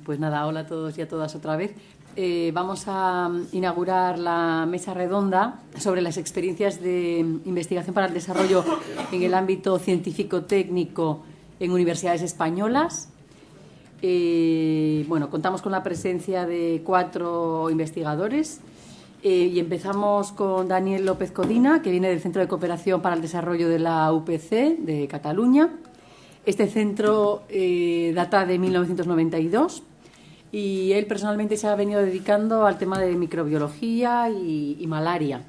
pues nada, hola a todos y a todas otra vez. Vamos a inaugurar la mesa redonda sobre las experiencias de investigación para el desarrollo en el ámbito científico-técnico en universidades españolas. Bueno, contamos con la presencia de 4 investigadores y empezamos con Daniel López Codina, que viene del Centro de Cooperación para el Desarrollo de la UPC de Cataluña. Este centro data de 1992 y él personalmente se ha venido dedicando al tema de microbiología y malaria.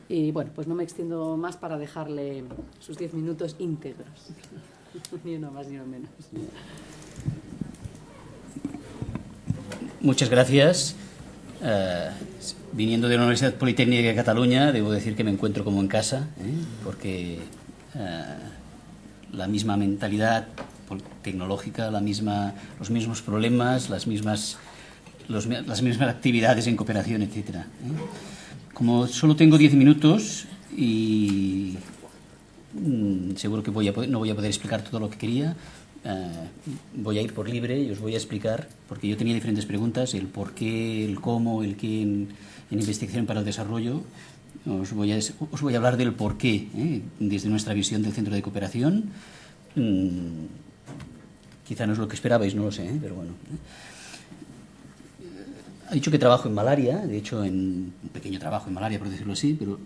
Y bueno, pues no me extiendo más para dejarle sus 10 minutos íntegros. Ni uno más ni uno menos. Muchas gracias. Viniendo de la Universidad Politécnica de Cataluña, debo decir que me encuentro como en casa, porque la misma mentalidad tecnológica, los mismos problemas, las mismas actividades en cooperación, etcétera. Como solo tengo 10 minutos y seguro que no voy a poder explicar todo lo que quería, voy a ir por libre y os voy a explicar, porque yo tenía diferentes preguntas, el por qué, el cómo, el qué en investigación para el desarrollo. Os voy a hablar del por qué, desde nuestra visión del Centro de Cooperación. Quizá no es lo que esperabais, no lo sé, pero bueno. Ha dicho que trabajo en malaria, de hecho, en un pequeño trabajo en malaria, por decirlo así, pero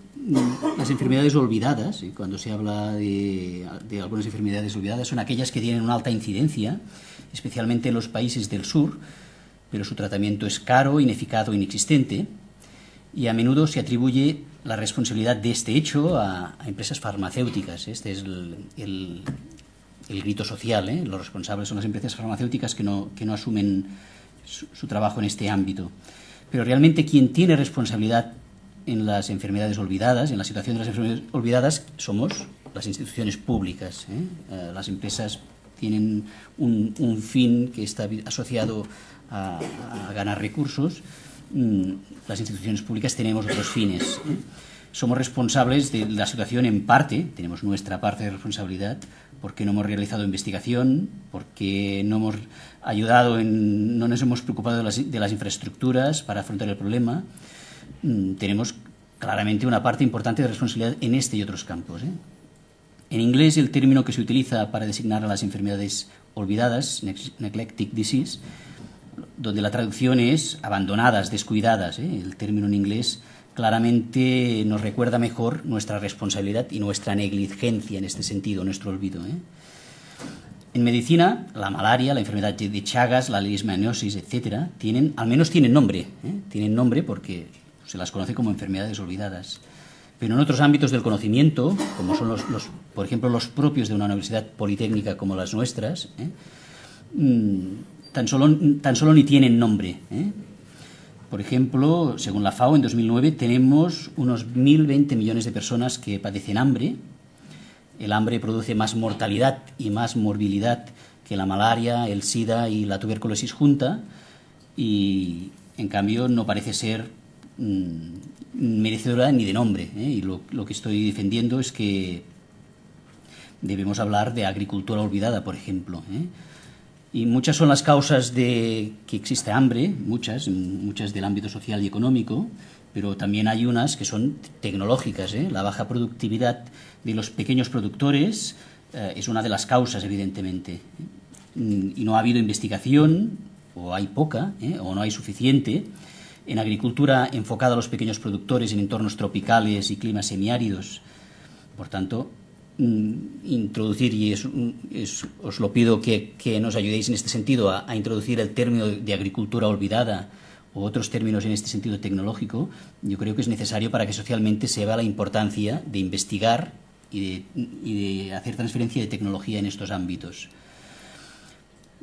las enfermedades olvidadas, cuando se habla de algunas enfermedades olvidadas, son aquellas que tienen una alta incidencia, especialmente en los países del sur, pero su tratamiento es caro, ineficaz o inexistente, y a menudo se atribuye la responsabilidad de este hecho a empresas farmacéuticas. Este es el grito social, Los responsables son las empresas farmacéuticas que no asumen su trabajo en este ámbito. Pero realmente quien tiene responsabilidad en las enfermedades olvidadas, en la situación de las enfermedades olvidadas, somos las instituciones públicas. Las empresas tienen un fin que está asociado a ganar recursos. Las instituciones públicas tenemos otros fines. Somos responsables de la situación en parte, tenemos nuestra parte de responsabilidad, porque no hemos realizado investigación, porque no hemos no nos hemos preocupado de las infraestructuras para afrontar el problema. Tenemos claramente una parte importante de responsabilidad en este y otros campos. En inglés, el término que se utiliza para designar a las enfermedades olvidadas, neglected disease, donde la traducción es abandonadas, descuidadas. El término en inglés claramente nos recuerda mejor nuestra responsabilidad y nuestra negligencia en este sentido, nuestro olvido. En medicina, la malaria, la enfermedad de Chagas, la leishmaniasis, etcétera, al menos tienen nombre. Tienen nombre porque se las conoce como enfermedades olvidadas. Pero en otros ámbitos del conocimiento, como son por ejemplo, los propios de una universidad politécnica como las nuestras, tan solo ni tienen nombre. Por ejemplo, según la FAO, en 2009 tenemos unos 1.020 millones de personas que padecen hambre. El hambre produce más mortalidad y más morbilidad que la malaria, el SIDA y la tuberculosis junta, y en cambio no parece ser merecedora ni de nombre. Y lo que estoy defendiendo es que debemos hablar de agricultura olvidada, por ejemplo. Y muchas son las causas de que existe hambre, muchas del ámbito social y económico, pero también hay unas que son tecnológicas. La baja productividad de los pequeños productores es una de las causas, evidentemente. Y no ha habido investigación, o hay poca, o no hay suficiente, en agricultura enfocada a los pequeños productores en entornos tropicales y climas semiáridos. Por tanto, introducir, y os lo pido que nos ayudéis en este sentido a introducir el término de agricultura olvidada o otros términos en este sentido tecnológico, yo creo que es necesario para que socialmente se vea la importancia de investigar y de hacer transferencia de tecnología en estos ámbitos.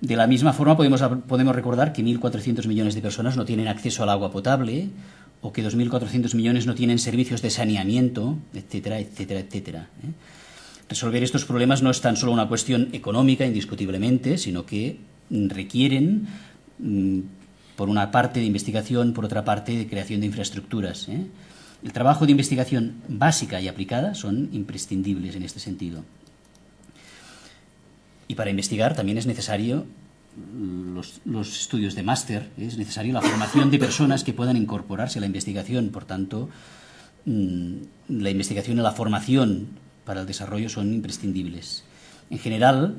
De la misma forma podemos recordar que 1.400 millones de personas no tienen acceso al agua potable, o que 2.400 millones no tienen servicios de saneamiento, etcétera, etcétera, etcétera. Resolver estos problemas no es tan solo una cuestión económica, indiscutiblemente, sino que requieren, por una parte, de investigación, por otra parte, de creación de infraestructuras. El trabajo de investigación básica y aplicada son imprescindibles en este sentido. Y para investigar también es necesario los estudios de máster, es necesaria la formación de personas que puedan incorporarse a la investigación. Por tanto, la investigación y la formación para el desarrollo son imprescindibles. En general,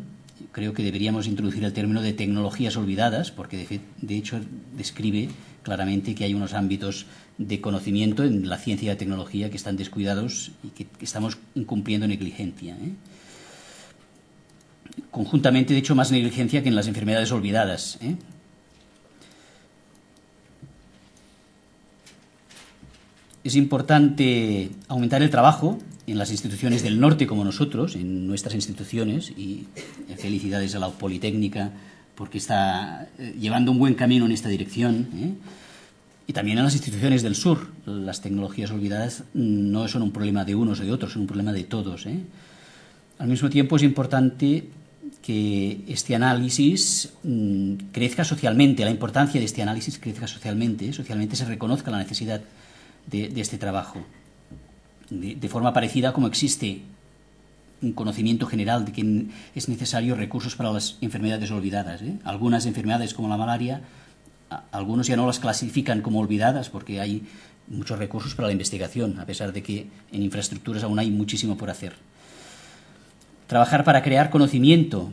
creo que deberíamos introducir el término de tecnologías olvidadas, porque de hecho describe claramente que hay unos ámbitos de conocimiento en la ciencia y la tecnología que están descuidados y que estamos incumpliendo negligencia, Conjuntamente, de hecho, más negligencia que en las enfermedades olvidadas, Es importante aumentar el trabajo en las instituciones del norte como nosotros, en nuestras instituciones, y felicidades a la Politécnica porque está llevando un buen camino en esta dirección, y también en las instituciones del sur. Las tecnologías olvidadas no son un problema de unos o de otros, son un problema de todos. Al mismo tiempo es importante que este análisis crezca socialmente, la importancia de este análisis crezca socialmente, socialmente se reconozca la necesidad de este trabajo. De forma parecida como existe un conocimiento general de que es necesario recursos para las enfermedades olvidadas. Algunas enfermedades como la malaria, algunos ya no las clasifican como olvidadas porque hay muchos recursos para la investigación, a pesar de que en infraestructuras aún hay muchísimo por hacer. Trabajar para crear conocimiento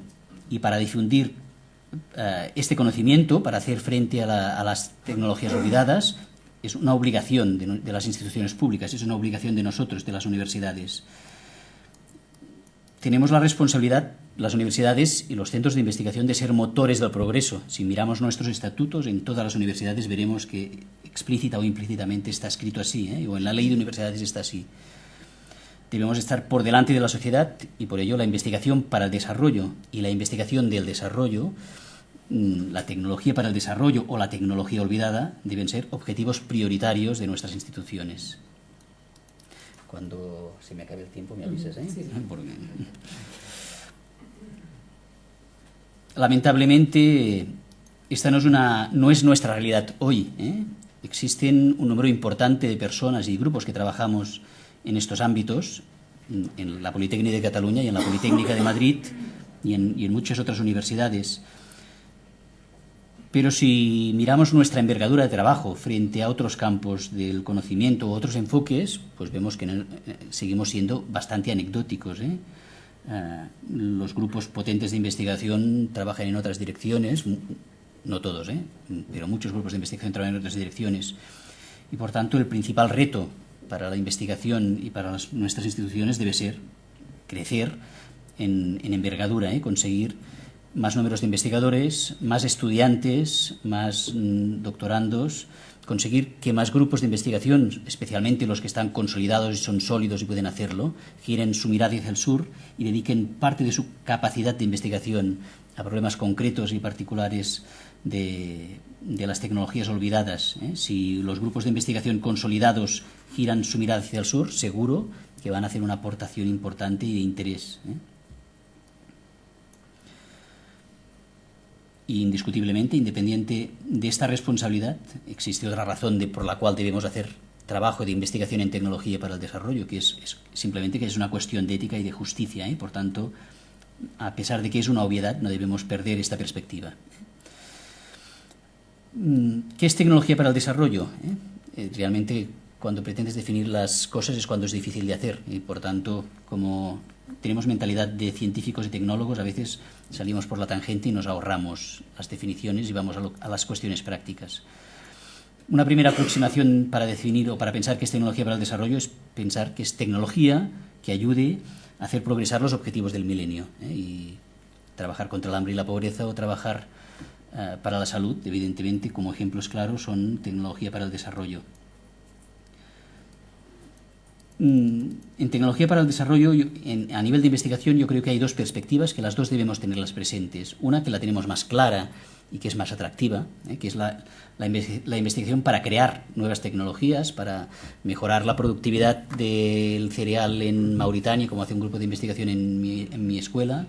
y para difundir este conocimiento, para hacer frente a las tecnologías olvidadas, es una obligación de las instituciones públicas, es una obligación de nosotros, de las universidades. Tenemos la responsabilidad, las universidades y los centros de investigación, de ser motores del progreso. Si miramos nuestros estatutos, en todas las universidades veremos que explícita o implícitamente está escrito así, o en la ley de universidades está así. Debemos estar por delante de la sociedad y por ello la investigación para el desarrollo y la investigación del desarrollo, la tecnología para el desarrollo o la tecnología olvidada deben ser objetivos prioritarios de nuestras instituciones. Cuando se me acabe el tiempo me avisas, Sí. Porque... Lamentablemente esta no es nuestra realidad hoy. Existen un número importante de personas y grupos que trabajamos en estos ámbitos, en la Politécnica de Cataluña y en la Politécnica de Madrid y en muchas otras universidades. Pero si miramos nuestra envergadura de trabajo frente a otros campos del conocimiento o otros enfoques, pues vemos que seguimos siendo bastante anecdóticos. Los grupos potentes de investigación trabajan en otras direcciones, no todos, pero muchos grupos de investigación trabajan en otras direcciones. Y por tanto el principal reto para la investigación y para nuestras instituciones debe ser crecer en envergadura, conseguir más números de investigadores, más estudiantes, más doctorandos, conseguir que más grupos de investigación, especialmente los que están consolidados y son sólidos y pueden hacerlo, giren su mirada hacia el sur y dediquen parte de su capacidad de investigación a problemas concretos y particulares de las tecnologías olvidadas. Si los grupos de investigación consolidados giran su mirada hacia el sur, seguro que van a hacer una aportación importante y de interés. Y indiscutiblemente, independiente de esta responsabilidad, existe otra razón por la cual debemos hacer trabajo de investigación en tecnología para el desarrollo, que es simplemente que es una cuestión de ética y de justicia. Por tanto, a pesar de que es una obviedad, no debemos perder esta perspectiva. ¿Qué es tecnología para el desarrollo? Realmente, cuando pretendes definir las cosas es cuando es difícil de hacer. Y por tanto, como tenemos mentalidad de científicos y tecnólogos, a veces salimos por la tangente y nos ahorramos las definiciones y vamos a las cuestiones prácticas. Una primera aproximación para definir o para pensar qué es tecnología para el desarrollo es pensar que es tecnología que ayude a hacer progresar los objetivos del milenio, y trabajar contra el hambre y la pobreza o trabajar para la salud, evidentemente, como ejemplos claros, son tecnología para el desarrollo. En tecnología para el desarrollo, a nivel de investigación, yo creo que hay dos perspectivas, que las dos debemos tenerlas presentes. Una que la tenemos más clara y que es más atractiva, que es la investigación para crear nuevas tecnologías, para mejorar la productividad del cereal en Mauritania, como hace un grupo de investigación en mi escuela.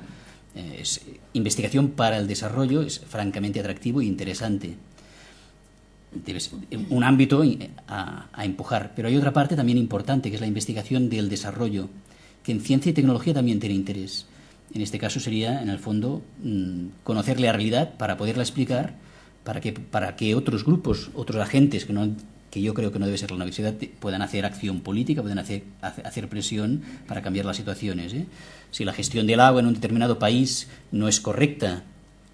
Es investigación para el desarrollo, es francamente atractivo e interesante. Debe ser un ámbito a empujar, pero hay otra parte también importante, que es la investigación del desarrollo, que en ciencia y tecnología también tiene interés. En este caso sería, en el fondo, conocer la realidad para poderla explicar, para que otros grupos, otros agentes que yo creo que no debe ser la universidad, puedan hacer acción política, puedan hacer presión para cambiar las situaciones. Si la gestión del agua en un determinado país no es correcta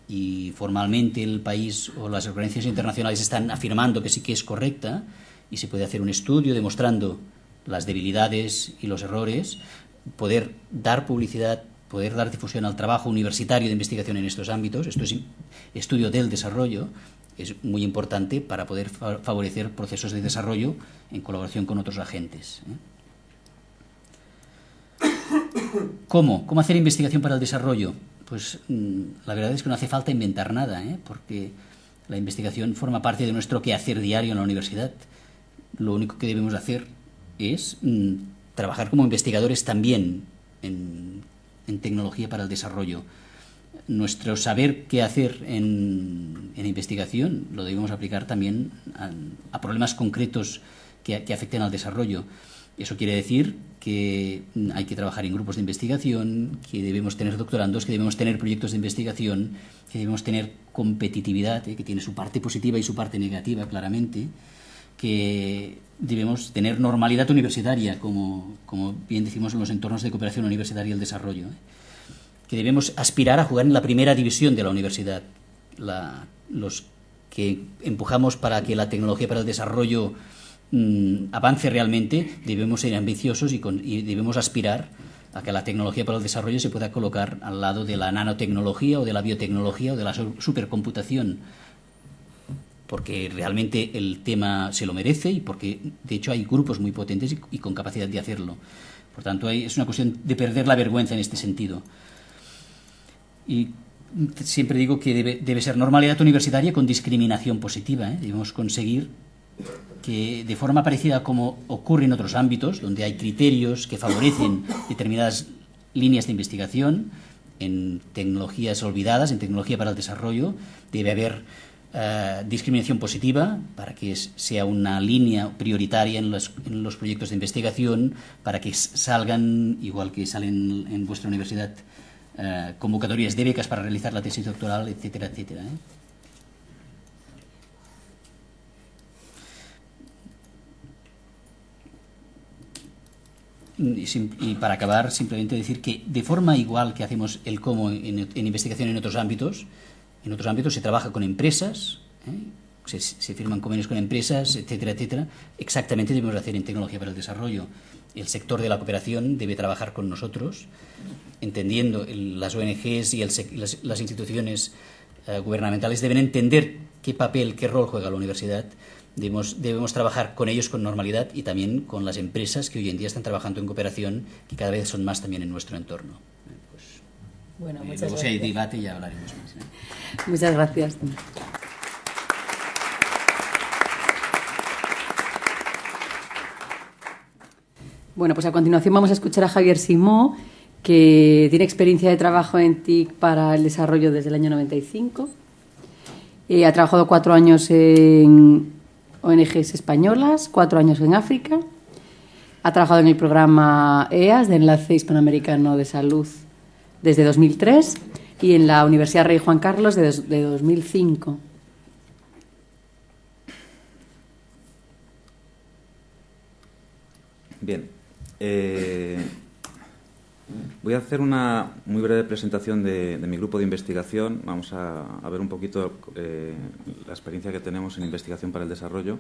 y formalmente el país o las organizaciones internacionales están afirmando que sí que es correcta, y se puede hacer un estudio demostrando las debilidades y los errores, poder dar publicidad, poder dar difusión al trabajo universitario de investigación en estos ámbitos. Esto es estudio del desarrollo, es muy importante para poder favorecer procesos de desarrollo en colaboración con otros agentes. ¿Cómo hacer investigación para el desarrollo? Pues la verdad es que no hace falta inventar nada, porque la investigación forma parte de nuestro quehacer diario en la universidad. Lo único que debemos hacer es trabajar como investigadores también en tecnología para el desarrollo. Nuestro saber qué hacer en investigación lo debemos aplicar también a problemas concretos que afecten al desarrollo. Eso quiere decir que hay que trabajar en grupos de investigación, que debemos tener doctorandos, que debemos tener proyectos de investigación, que debemos tener competitividad, que tiene su parte positiva y su parte negativa, claramente, que debemos tener normalidad universitaria, como bien decimos en los entornos de cooperación universitaria y el desarrollo, que debemos aspirar a jugar en la primera división de la universidad. Los que empujamos para que la tecnología para el desarrollo avance realmente, debemos ser ambiciosos y debemos aspirar a que la tecnología para el desarrollo se pueda colocar al lado de la nanotecnología o de la biotecnología o de la supercomputación, porque realmente el tema se lo merece y porque de hecho hay grupos muy potentes y con capacidad de hacerlo. Por tanto, es una cuestión de perder la vergüenza en este sentido. Y siempre digo que debe ser normalidad universitaria con discriminación positiva. Debemos conseguir que, de forma parecida como ocurre en otros ámbitos, donde hay criterios que favorecen determinadas líneas de investigación, en tecnologías olvidadas, en tecnología para el desarrollo, debe haber discriminación positiva para que sea una línea prioritaria en los proyectos de investigación, para que salgan, igual que salen en vuestra universidad, convocatorias de becas para realizar la tesis doctoral, etcétera, etcétera. Y para acabar, simplemente decir que de forma igual que hacemos el cómo en investigación en otros ámbitos se trabaja con empresas, se firman convenios con empresas, etcétera, etcétera. Exactamente debemos hacer en tecnología para el desarrollo. El sector de la cooperación debe trabajar con nosotros, entendiendo las ONGs y las instituciones gubernamentales deben entender qué papel, qué rol juega la universidad. Debemos trabajar con ellos con normalidad y también con las empresas que hoy en día están trabajando en cooperación, que cada vez son más también en nuestro entorno. Bueno, muchas luego gracias. Si hay debate ya hablaremos más. Muchas gracias. Bueno, pues a continuación vamos a escuchar a Javier Simó, que tiene experiencia de trabajo en TIC para el desarrollo desde el año 95. Ha trabajado 4 años en ONGs españolas, 4 años en África. Ha trabajado en el programa EAS, de Enlace Hispanoamericano de Salud, desde 2003 y en la Universidad Rey Juan Carlos de 2005. Bien. Voy a hacer una muy breve presentación de mi grupo de investigación. Vamos a ver un poquito la experiencia que tenemos en investigación para el desarrollo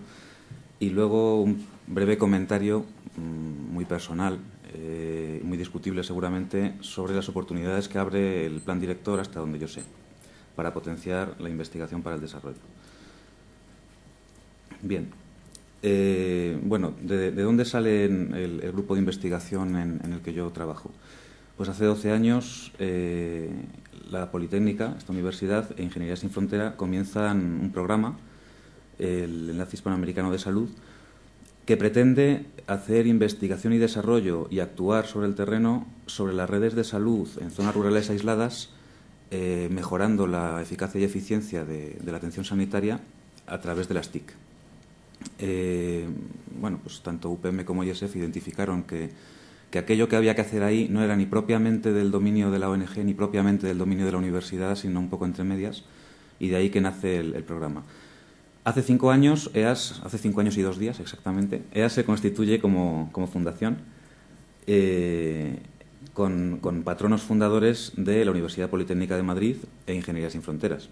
y luego un breve comentario muy personal, muy discutible seguramente, sobre las oportunidades que abre el plan director, hasta donde yo sé, para potenciar la investigación para el desarrollo. Bien. Bueno, ¿de dónde sale el grupo de investigación en el que yo trabajo? Pues hace 12 años la Politécnica, esta universidad, e Ingeniería Sin Frontera comienzan un programa, el Enlace Hispanoamericano de Salud, que pretende hacer investigación y desarrollo y actuar sobre el terreno sobre las redes de salud en zonas rurales aisladas, mejorando la eficacia y eficiencia de la atención sanitaria a través de las TIC. Bueno, pues tanto UPM como IESEF identificaron que que aquello que había que hacer ahí no era ni propiamente del dominio de la ONG ni propiamente del dominio de la universidad, sino un poco entre medias, y de ahí que nace el programa. Hace 5 años, hace 5 años y 2 días exactamente, EAS se constituye como fundación con patronos fundadores de la Universidad Politécnica de Madrid e Ingeniería Sin Fronteras.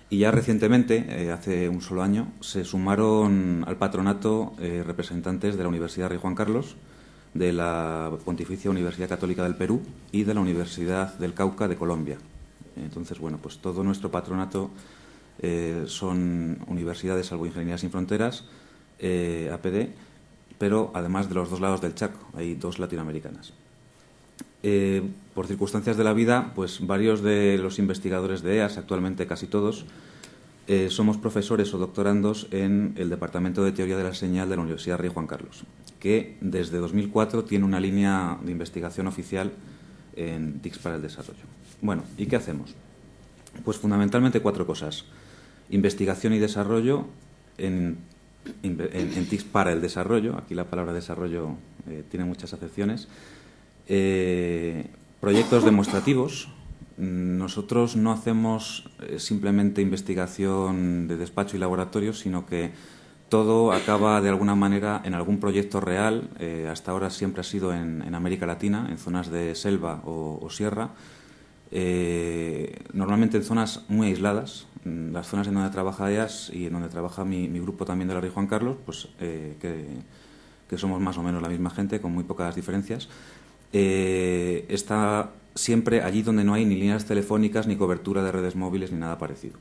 Y ya recientemente, hace un solo año, se sumaron al patronato representantes de la Universidad Rey Juan Carlos, de la Pontificia Universidad Católica del Perú y de la Universidad del Cauca de Colombia. Entonces, bueno, pues todo nuestro patronato son universidades, salvo Ingeniería Sin Fronteras, APD, pero además de los 2 lados del charco, hay 2 latinoamericanas. Por circunstancias de la vida, pues varios de los investigadores de EAS, actualmente casi todos, somos profesores o doctorandos en el Departamento de Teoría de la Señal de la Universidad Rey Juan Carlos, que desde 2004 tiene una línea de investigación oficial en TICs para el desarrollo. Bueno, ¿y qué hacemos? Pues fundamentalmente 4 cosas. Investigación y desarrollo en TICs para el desarrollo. Aquí la palabra desarrollo tiene muchas acepciones. Proyectos demostrativos. Nosotros no hacemos simplemente investigación de despacho y laboratorio, sino que todo acaba de alguna manera en algún proyecto real. Hasta ahora siempre ha sido en América Latina, en zonas de selva o sierra. Normalmente en zonas muy aisladas, las zonas en donde trabaja EAS y en donde trabaja mi grupo también de la Rey Juan Carlos, pues que somos más o menos la misma gente, con muy pocas diferencias. Está siempre allí donde no hay ni líneas telefónicas, ni cobertura de redes móviles, ni nada parecido.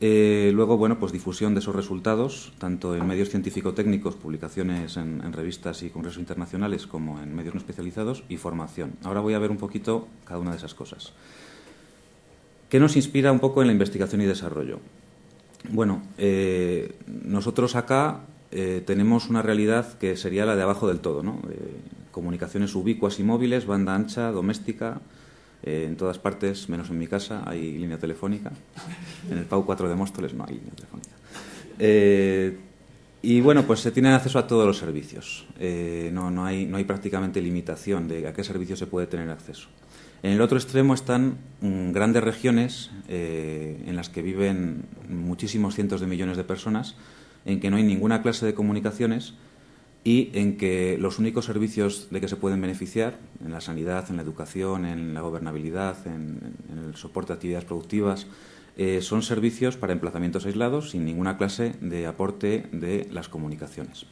Luego, bueno, pues difusión de esos resultados, tanto en medios científico-técnicos, publicaciones en revistas y congresos internacionales, como en medios no especializados, y formación. Ahora voy a ver un poquito cada una de esas cosas. ¿Qué nos inspira un poco en la investigación y desarrollo? Bueno, nosotros acá tenemos una realidad que sería la de abajo del todo, ¿no? Comunicaciones ubicuas y móviles, banda ancha, doméstica. En todas partes, menos en mi casa, hay línea telefónica. En el PAU 4 de Móstoles no hay línea telefónica. Y bueno, pues se tiene acceso a todos los servicios. No hay prácticamente limitación de a qué servicios se puede tener acceso. En el otro extremo están grandes regiones en las que viven muchísimos cientos de millones de personas, en que no hay ninguna clase de comunicaciones y en que los únicos servicios de que se pueden beneficiar, en la sanidad, en la educación, en la gobernabilidad, en el soporte de actividades productivas, son servicios para emplazamientos aislados sin ninguna clase de aporte de las comunicaciones.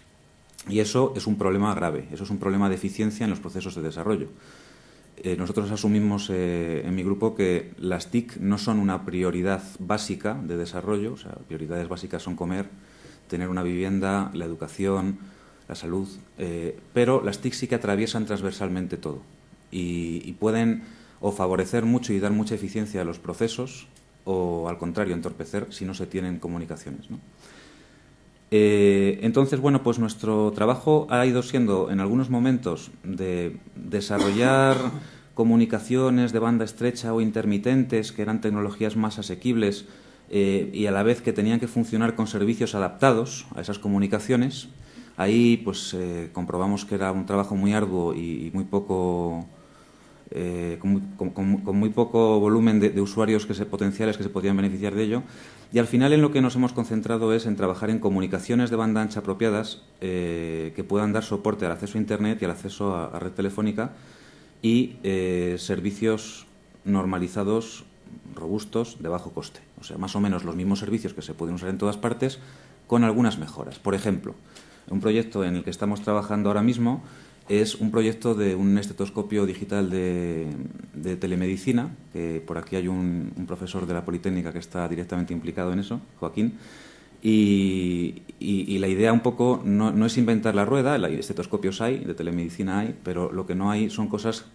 Y eso es un problema grave, eso es un problema de eficiencia en los procesos de desarrollo. Nosotros asumimos en mi grupo que las TIC no son una prioridad básica de desarrollo, o sea, prioridades básicas son comer, tener una vivienda, la educación, la salud, pero las TIC sí que atraviesan transversalmente todo y pueden o favorecer mucho y dar mucha eficiencia a los procesos o, al contrario, entorpecer si no se tienen comunicaciones, ¿no? Entonces, bueno, pues nuestro trabajo ha ido siendo, en algunos momentos, de desarrollar comunicaciones de banda estrecha o intermitentes, que eran tecnologías más asequibles y a la vez que tenían que funcionar con servicios adaptados a esas comunicaciones. Ahí pues comprobamos que era un trabajo muy arduo y muy poco con muy poco volumen de usuarios potenciales que se podían beneficiar de ello. Y al final en lo que nos hemos concentrado es en trabajar en comunicaciones de banda ancha apropiadas que puedan dar soporte al acceso a Internet y al acceso a red telefónica y servicios normalizados, robustos, de bajo coste. O sea, más o menos los mismos servicios que se pueden usar en todas partes, con algunas mejoras. Por ejemplo, un proyecto en el que estamos trabajando ahora mismo es un proyecto de un estetoscopio digital de telemedicina, que por aquí hay un profesor de la Politécnica que está directamente implicado en eso, Joaquín, y la idea un poco no es inventar la rueda, estetoscopios hay, de telemedicina hay, pero lo que no hay son cosas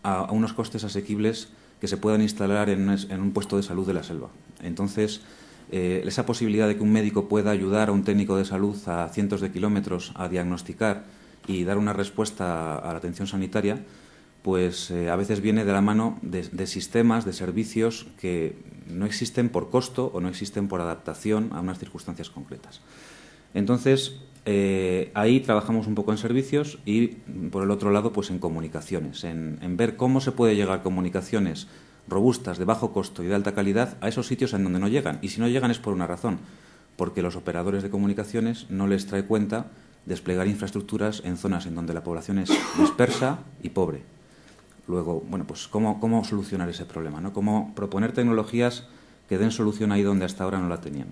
a unos costes asequibles que se puedan instalar en un puesto de salud de la selva. Entonces, esa posibilidad de que un médico pueda ayudar a un técnico de salud a cientos de kilómetros a diagnosticar y dar una respuesta a la atención sanitaria, pues a veces viene de la mano de sistemas, de servicios que no existen por costo o no existen por adaptación a unas circunstancias concretas. Entonces, ahí trabajamos un poco en servicios y, por el otro lado, pues en comunicaciones, en ver cómo se puede llegar comunicaciones robustas, de bajo costo y de alta calidad a esos sitios en donde no llegan. Y si no llegan es por una razón, porque los operadores de comunicaciones no les trae cuenta desplegar infraestructuras en zonas en donde la población es dispersa y pobre. Luego, bueno, pues cómo solucionar ese problema, ¿no? Cómo proponer tecnologías que den solución ahí donde hasta ahora no la tenían.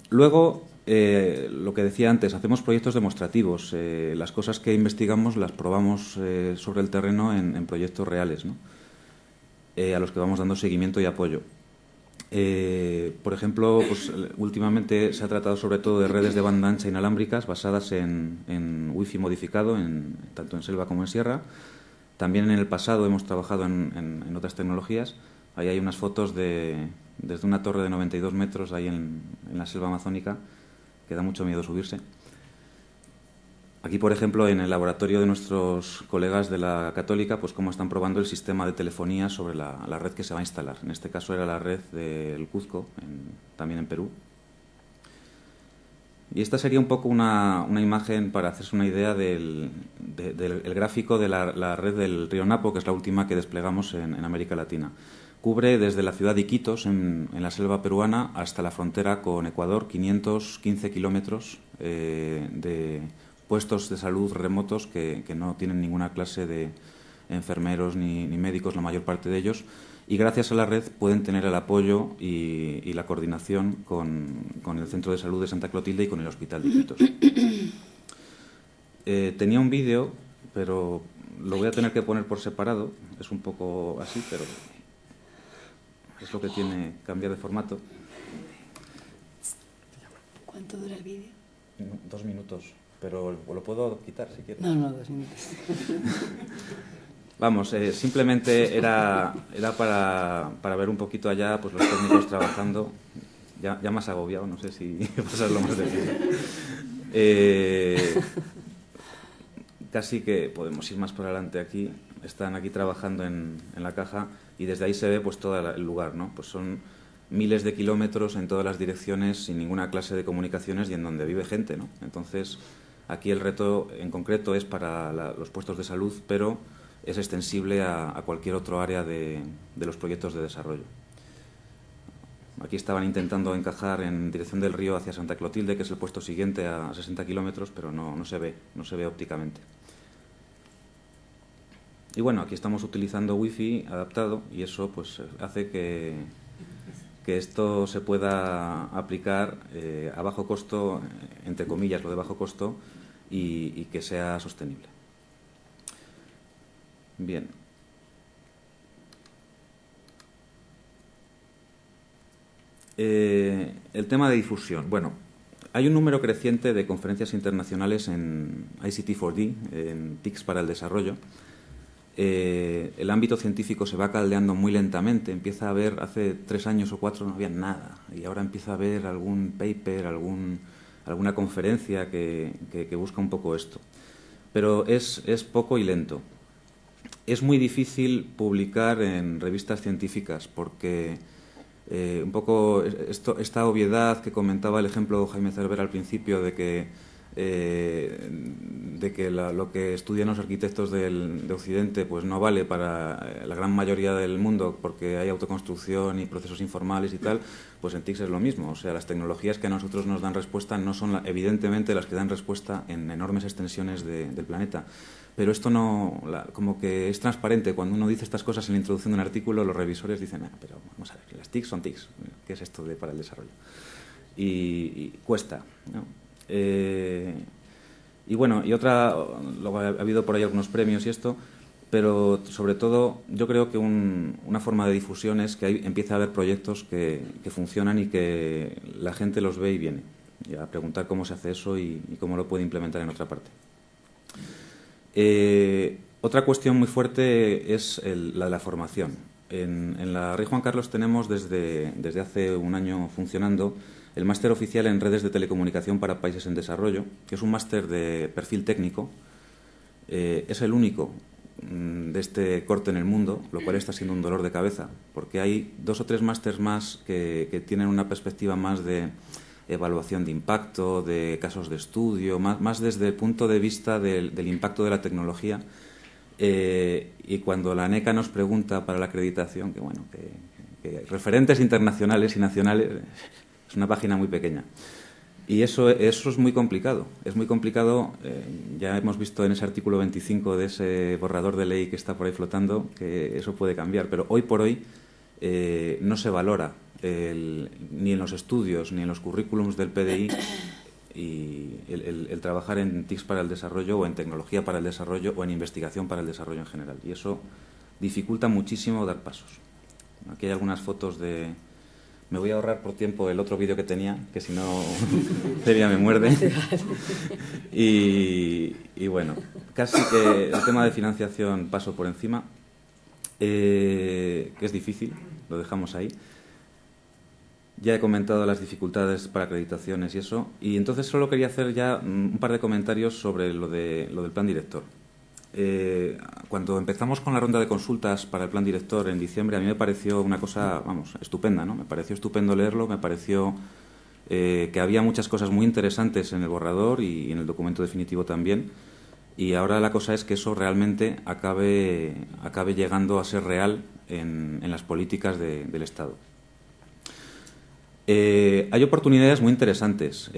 Luego, lo que decía antes, hacemos proyectos demostrativos. Las cosas que investigamos las probamos sobre el terreno en proyectos reales, ¿no? A los que vamos dando seguimiento y apoyo. Por ejemplo, pues, últimamente se ha tratado sobre todo de redes de banda ancha inalámbricas basadas en wifi modificado, tanto en selva como en sierra. También en el pasado hemos trabajado en otras tecnologías. Ahí hay unas fotos desde una torre de 92 metros ahí en la selva amazónica, que da mucho miedo subirse. Aquí, por ejemplo, en el laboratorio de nuestros colegas de la Católica, pues cómo están probando el sistema de telefonía sobre la red que se va a instalar. En este caso era la red del Cuzco, también en Perú. Y esta sería un poco una imagen para hacerse una idea del gráfico de la red del río Napo, que es la última que desplegamos en América Latina. Cubre desde la ciudad de Iquitos, en la selva peruana, hasta la frontera con Ecuador, 515 kilómetros de puestos de salud remotos que no tienen ninguna clase de enfermeros ni médicos, la mayor parte de ellos, y gracias a la red pueden tener el apoyo y la coordinación con el Centro de Salud de Santa Clotilde y con el Hospital de Iquitos. Tenía un vídeo, pero lo voy a tener que poner por separado, es un poco así, pero es lo que tiene cambiar de formato. ¿Cuánto dura el vídeo? 2 minutos, pero lo puedo quitar si quieres. No, 2 minutos. Vamos, simplemente era para ver un poquito allá pues los técnicos trabajando. Ya me has agobiado, no sé si pasarlo más de casi que podemos ir más por adelante aquí. Están aquí trabajando en la caja y desde ahí se ve pues todo el lugar, ¿no? Pues son miles de kilómetros en todas las direcciones sin ninguna clase de comunicaciones y en donde vive gente, ¿no? Entonces, aquí el reto en concreto es para los puestos de salud, pero es extensible a cualquier otro área de los proyectos de desarrollo. Aquí estaban intentando encajar en dirección del río hacia Santa Clotilde, que es el puesto siguiente a 60 kilómetros, pero no se ve ópticamente. Y bueno, aquí estamos utilizando wifi adaptado y eso pues hace que esto se pueda aplicar a bajo costo, entre comillas lo de bajo costo, y que sea sostenible. Bien. El tema de difusión. Bueno, hay un número creciente de conferencias internacionales en ICT4D, en TICs para el desarrollo. El ámbito científico se va caldeando muy lentamente. Empieza a haber, hace 3 años o 4 no había nada, y ahora empieza a haber algún paper, alguna conferencia que busca un poco esto. Pero es poco y lento. Es muy difícil publicar en revistas científicas porque un poco esta obviedad que comentaba el ejemplo Jaime Cervera al principio de que lo que estudian los arquitectos de Occidente pues no vale para la gran mayoría del mundo porque hay autoconstrucción y procesos informales y tal, pues en TICS es lo mismo. O sea, las tecnologías que a nosotros nos dan respuesta no son evidentemente las que dan respuesta en enormes extensiones del planeta. Pero esto no, como que es transparente. Cuando uno dice estas cosas en la introducción de un artículo, los revisores dicen, pero vamos a ver, las TICs son TICs. ¿Qué es esto para el desarrollo? Y cuesta, ¿no? Y bueno, luego ha habido por ahí algunos premios y esto, pero sobre todo yo creo que una forma de difusión es que empiece a haber proyectos que funcionan y que la gente los ve y viene. Y a preguntar cómo se hace eso y cómo lo puede implementar en otra parte. Otra cuestión muy fuerte es la de la formación. En la Rey Juan Carlos tenemos desde hace un año funcionando el máster oficial en redes de telecomunicación para países en desarrollo, que es un máster de perfil técnico. Es el único de este corte en el mundo, lo cual está siendo un dolor de cabeza, porque hay 2 o 3 másters más que tienen una perspectiva más de evaluación de impacto, de casos de estudio, más desde el punto de vista del impacto de la tecnología. Y cuando la ANECA nos pregunta para la acreditación, que referentes internacionales y nacionales, es una página muy pequeña. Y eso es muy complicado. Es muy complicado. Ya hemos visto en ese artículo 25 de ese borrador de ley que está por ahí flotando que eso puede cambiar. Pero hoy por hoy no se valora ni en los estudios ni en los currículums del PDI y el trabajar en TICs para el desarrollo o en tecnología para el desarrollo o en investigación para el desarrollo en general. Y eso dificulta muchísimo dar pasos. Aquí hay algunas fotos de... Me voy a ahorrar por tiempo el otro vídeo que tenía, que si no, Celia me muerde. Y bueno, casi que el tema de financiación paso por encima, que es difícil, lo dejamos ahí. Ya he comentado las dificultades para acreditaciones y eso, y entonces solo quería hacer ya un par de comentarios sobre lo del plan director. Cuando empezamos con la ronda de consultas para el plan director en diciembre, a mí me pareció una cosa, estupenda, ¿no? Me pareció estupendo leerlo, me pareció que había muchas cosas muy interesantes en el borrador y en el documento definitivo también, y ahora la cosa es que eso realmente acabe llegando a ser real en las políticas del Estado. Hay oportunidades muy interesantes.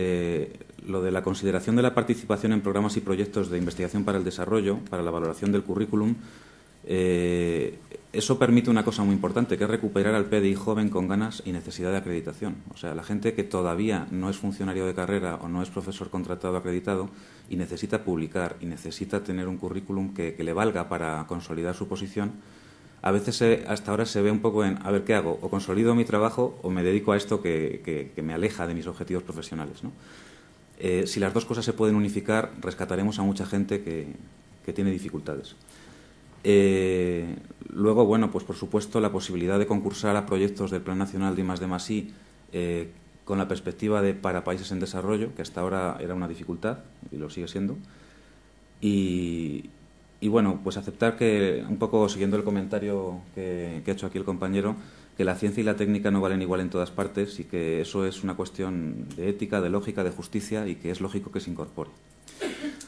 Lo de la consideración de la participación en programas y proyectos de investigación para el desarrollo, para la valoración del currículum, eso permite una cosa muy importante, que es recuperar al PDI joven con ganas y necesidad de acreditación. O sea, la gente que todavía no es funcionario de carrera o no es profesor contratado acreditado y necesita publicar y necesita tener un currículum que le valga para consolidar su posición. A veces hasta ahora se ve un poco en, a ver, ¿qué hago? O consolido mi trabajo o me dedico a esto que me aleja de mis objetivos profesionales, ¿no? Si las dos cosas se pueden unificar, rescataremos a mucha gente que tiene dificultades. Luego, bueno, pues por supuesto la posibilidad de concursar a proyectos del Plan Nacional de I+D+I con la perspectiva de para países en desarrollo, que hasta ahora era una dificultad y lo sigue siendo. Y bueno, pues aceptar que, un poco siguiendo el comentario que ha hecho aquí el compañero, que la ciencia y la técnica no valen igual en todas partes y que eso es una cuestión de ética, de lógica, de justicia y que es lógico que se incorpore.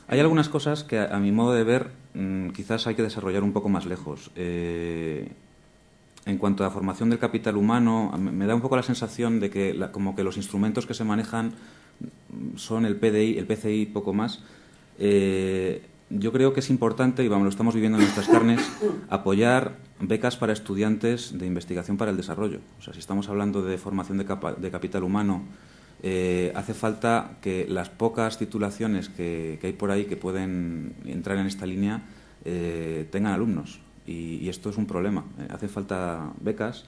Hay algunas cosas que, a mi modo de ver, quizás hay que desarrollar un poco más lejos. En cuanto a formación del capital humano, me da un poco la sensación de que como que los instrumentos que se manejan son el PDI, el PCI, poco más. Yo creo que es importante, y lo estamos viviendo en nuestras carnes, apoyar becas para estudiantes de investigación para el desarrollo. O sea, si estamos hablando de formación de capital humano, hace falta que las pocas titulaciones que hay por ahí que pueden entrar en esta línea tengan alumnos. Y esto es un problema. Hace falta becas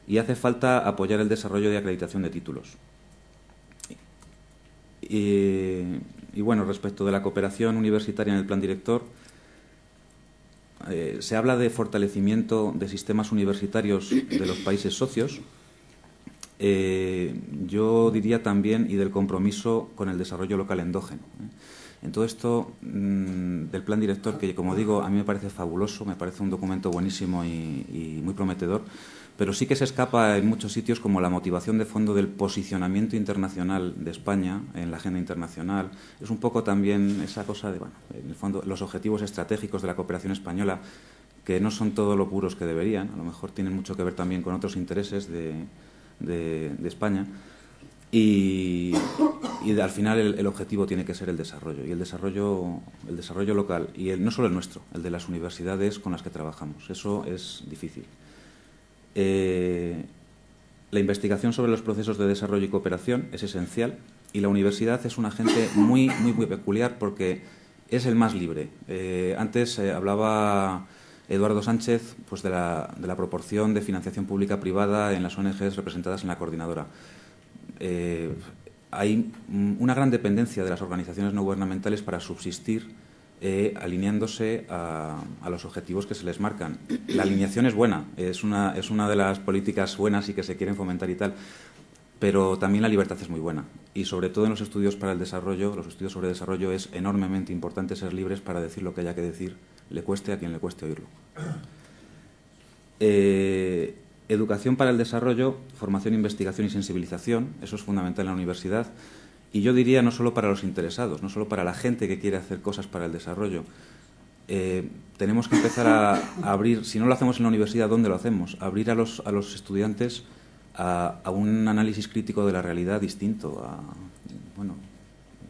y hace falta apoyar el desarrollo de acreditación de títulos. Y bueno, respecto de la cooperación universitaria en el plan director, se habla de fortalecimiento de sistemas universitarios de los países socios. Yo diría también, y del compromiso con el desarrollo local endógeno. En todo esto del plan director, que como digo, a mí me parece fabuloso, me parece un documento buenísimo y muy prometedor, pero sí que se escapa en muchos sitios como la motivación de fondo del posicionamiento internacional de España en la agenda internacional. Es un poco también esa cosa de, en el fondo, los objetivos estratégicos de la cooperación española, que no son todo lo puros que deberían, a lo mejor tienen mucho que ver también con otros intereses de España. Y al final el objetivo tiene que ser el desarrollo, y el desarrollo local, y no solo el nuestro, el de las universidades con las que trabajamos. Eso es difícil. La investigación sobre los procesos de desarrollo y cooperación es esencial, y la universidad es un agente muy peculiar porque es el más libre. Antes hablaba Eduardo Sánchez pues de la proporción de financiación pública-privada en las ONGs representadas en la coordinadora. Hay una gran dependencia de las organizaciones no gubernamentales para subsistir alineándose a los objetivos que se les marcan. La alineación es buena, es una de las políticas buenas y que se quieren fomentar y tal, pero también la libertad es muy buena. Y sobre todo en los estudios para el desarrollo, los estudios sobre desarrollo, es enormemente importante ser libres para decir lo que haya que decir, le cueste a quien le cueste oírlo. Educación para el desarrollo, formación, investigación y sensibilización, eso es fundamental en la universidad. Y yo diría no solo para los interesados, no solo para la gente que quiere hacer cosas para el desarrollo. Tenemos que empezar a abrir, si no lo hacemos en la universidad, ¿dónde lo hacemos? Abrir a los estudiantes a un análisis crítico de la realidad distinto,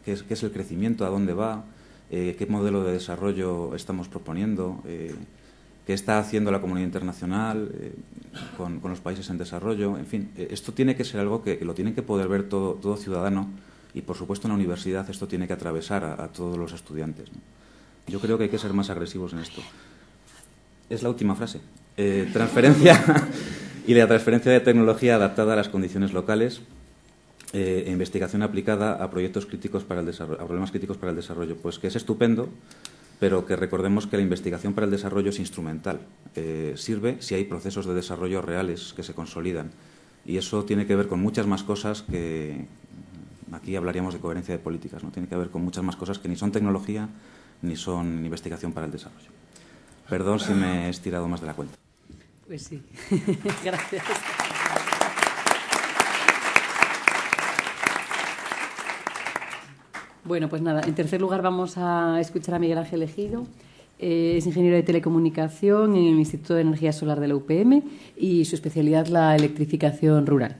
qué es el crecimiento, a dónde va, qué modelo de desarrollo estamos proponiendo, qué está haciendo la comunidad internacional con los países en desarrollo. En fin, esto tiene que ser algo que lo tiene que poder ver todo ciudadano, y por supuesto en la universidad esto tiene que atravesar a todos los estudiantes, ¿no? Yo creo que hay que ser más agresivos en esto. Es la última frase. Transferencia y la transferencia de tecnología adaptada a las condiciones locales e investigación aplicada a proyectos críticos para el desarrollo, a problemas críticos para el desarrollo. Pues que es estupendo, pero que recordemos que la investigación para el desarrollo es instrumental. Sirve si hay procesos de desarrollo reales que se consolidan. Y eso tiene que ver con muchas más cosas que... Aquí hablaríamos de coherencia de políticas, ¿no? Tiene que ver con muchas más cosas que ni son tecnología ni son investigación para el desarrollo. Perdón si me he estirado más de la cuenta. Pues sí. Gracias. Bueno, pues nada, en tercer lugar vamos a escuchar a Miguel Ángel Ejido. Es ingeniero de telecomunicación en el Instituto de Energía Solar de la UPM y su especialidad la electrificación rural.